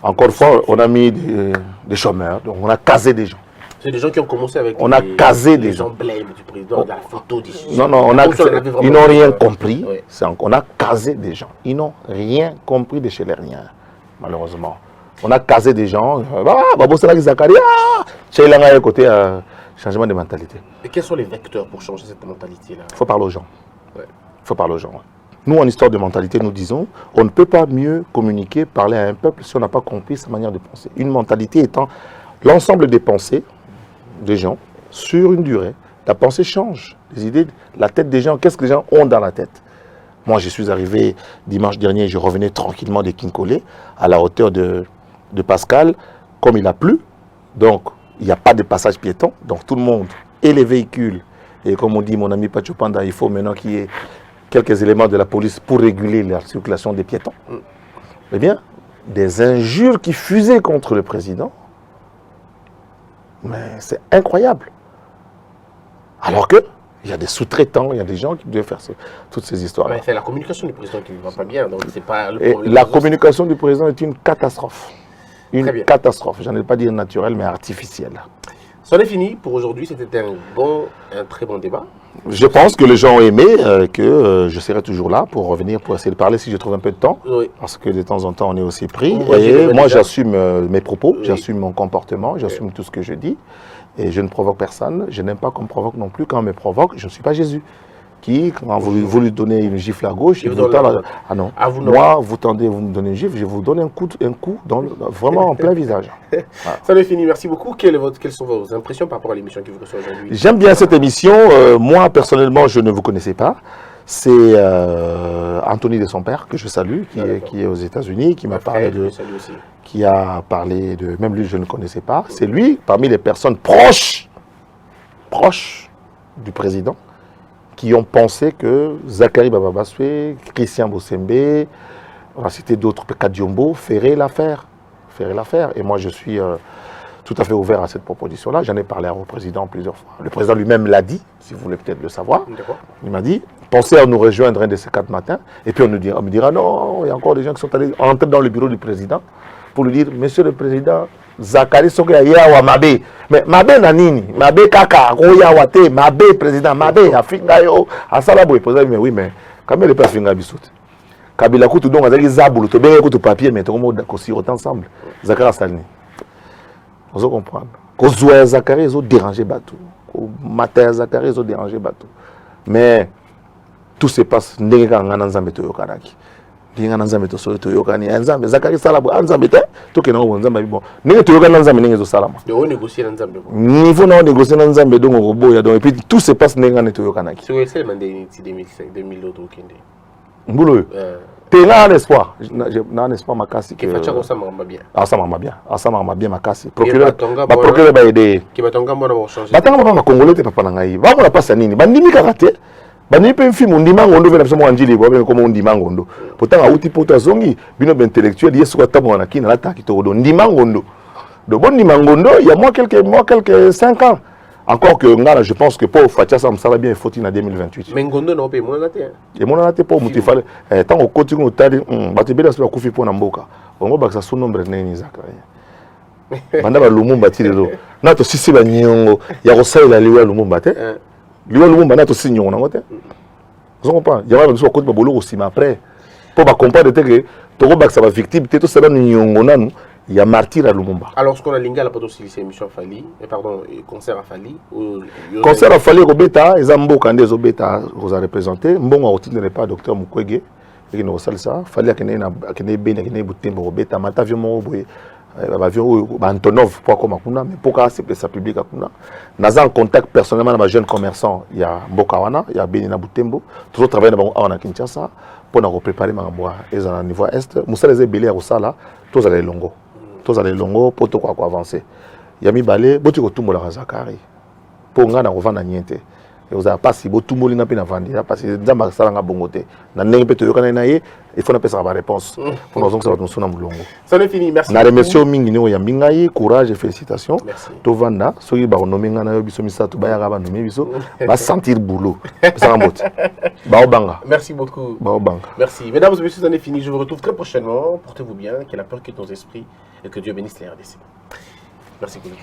Encore une fois, on a mis des chômeurs, donc on a casé des gens. C'est des gens qui ont commencé avec On a casé des gens. emblèmes du président, de la photo des Non, non, ils n'ont rien compris. Oui. On a casé des gens. Ils n'ont rien compris de chez les riens, malheureusement. On a casé des gens. Côté changement de mentalité. Et quels sont les vecteurs pour changer cette mentalité-là? Il faut parler aux gens. Il faut parler aux gens. Nous, en histoire de mentalité, nous disons, on ne peut pas mieux communiquer, parler à un peuple si on n'a pas compris sa manière de penser. Une mentalité étant l'ensemble des pensées des gens sur une durée. La pensée change. Les idées, la tête des gens, qu'est-ce que les gens ont dans la tête? Moi, je suis arrivé dimanche dernier, je revenais tranquillement de Kinkole, à la hauteur de Pascal, comme il a plu. Donc, il n'y a pas de passage piéton. Donc, tout le monde et les véhicules. Et comme on dit, mon ami Pachopanda, il faut maintenant qu'il y ait quelques éléments de la police pour réguler la circulation des piétons. Eh bien, des injures qui fusaient contre le président, mais c'est incroyable. Alors que il y a des sous-traitants, il y a des gens qui devaient faire toutes ces histoires-là. C'est la communication du président qui ne va pas bien, donc c'est pas le problème. La communication du président est une catastrophe. Une catastrophe, je n'ai pas dire naturelle, mais artificielle. C'en est fini pour aujourd'hui, c'était un très bon débat. Je pense que les gens ont aimé, que je serai toujours là pour revenir, pour essayer de parler si je trouve un peu de temps. Oui. Parce que de temps en temps, on est aussi pris. Et moi, j'assume mes propos, j'assume mon comportement, j'assume tout ce que je dis. Et je ne provoque personne. Je n'aime pas qu'on me provoque non plus. Quand on me provoque, je ne suis pas Jésus. Qui, quand vous lui donnez une gifle à gauche, il vous tend ah non. Moi, vous me donnez une gifle, je vous donne un coup vraiment en plein visage. Voilà. Ça n'est fini, merci beaucoup. Quelles sont vos impressions par rapport à l'émission qui vous reçoit aujourd'hui? J'aime bien cette émission. Moi, personnellement, je ne vous connaissais pas. C'est Anthony de son père, que je salue, qui est aux États-Unis, qui m'a parlé de... Qui a parlé de... Même lui, je ne connaissais pas. C'est lui, parmi les personnes proches du président, qui ont pensé que Zachary Bababaswe, Christian Bossembe, on a cité d'autres, Kadiombo, feraient l'affaire. Et moi, je suis tout à fait ouvert à cette proposition-là. J'en ai parlé au président plusieurs fois. Le président lui-même l'a dit, si vous voulez peut-être le savoir. Il m'a dit, pensez à nous rejoindre un de ces 4 matins. Et puis on me dira, non, il y a encore des gens qui sont allés entrer dans le bureau du président pour lui dire, monsieur le président, Zachary Soke Yawa Mabe. Mais Mabe Nanini, Mabe Kaka, Royawate, Mabe président, Mabe, Afinga yo, Asalabo. Il posait, mais oui, mais quand même, il n'est pas Afinga Bissout. Kabila Koutou, donc, Azaki Zaboulou, tu bien écoute papier, mais tu aussi ensemble. Zachary Stalini. Vous comprenez? Quand Zachary, ils ont dérangé Batou. Quand Matin Zachary, ils ont dérangé Batou. Mais tout se passe, Nenga Ngananzambe Toyokanaki. Zachary Salabo, Anzambe, tout qui est bon. N'est Salama. De négocier Nzambe. Niveau non négocier Nzambe, donc au bout, et puis tout se passe Nenga Toyokanaki. C'est le mandé 2005-2000 autres au Kende. Mboulou. Tu as un espoir. Un espoir, ma casse. Qui fait ça, ça m'a bien. Ah, ça m'a bien. Ah, ça m'a bien, ma casse. Procureur va aider. Qui va t'engager, moi, d'avoir changé. Batanga, ma congolais, t'es pas nangaï. Va, on a pas ça, nini. Bandimi karaté. Bandimi pe film, on dit mangondo, veut absolument anjili, comme on dit mangondo. Pourtant, à outil pour zongi, bino intellectuel, il y a ce qu'on a dans la kin, la ta qui te redonne. Ndi mangondo. De bon ndi mangondo, il y a quelques 5 ans. Encore que je pense que pour Fatia ça me sera bien faut en 2028. Mais Ngondo n'a pas moins raté. Et mon raté pour mutu fallait tant on continue au tali baté bela sur kufi pour namboka. On va ça son nombre neni zakaya. Banda ba lumumba tilelo. Na to sisi ba nyongo ya kosaila liwa lumumba te. Liwa lumumba na to sinyo na ngote. Vous comprenez? Il y a pas besoin de côté bolo aussi mais après pour ba comprendre que to ba ça va victime te to ça ba nyongo nanu. Il y a martyr à Lumumba. Alors, ce qu'on a linga, la pas aussi émission à Fali, pardon, concert à Fali. Concert à Fali, Robeta, les Ambo Kandé, Zobeta, vous a représenté. Mbon a aussi n'est pas docteur Mukwege, qui nous salle ça. Fali, qui n'est ben, qui n'est bouté, Robeta, Matavio Moroboy, Antonov, pour comme Akuna, mais pourquoi c'est ça public Akuna. Naza en contact personnellement avec les jeunes commerçants, il y a Mbokawana, il y a Benina Boutembo, toujours travailler dans Kinshasa, pour nous préparer ma bois, et à niveau est. Moussa les Belé à Rosala, tous allez longo. Tous allez longo pour tout quoi avancer. Yami balé, botu ko tumbo la Zakari. Pour ngana ko vanda niente. Et vous avez pas si botu moli na pe na vandi, parce que nzamba sala nga bongote. Na ndenge pe to yokana na ye, il faut na pesa ba réponse. Pour nous ça va nous sona mulongo. Ça n'est fini, merci. Na remercie mingi no ya mingai, courage et félicitations. To vanda, soki ba nomenga na yo biso misato ba ya ba nomé biso, ba sentir boulot. Ça mbote. Ba obanga. Merci beaucoup. Ba obanga. Merci. Mesdames et messieurs, ça n'est fini. Je vous retrouve très prochainement. Portez-vous bien, que la peur quitte nos esprits et que Dieu bénisse les RDC. Merci beaucoup.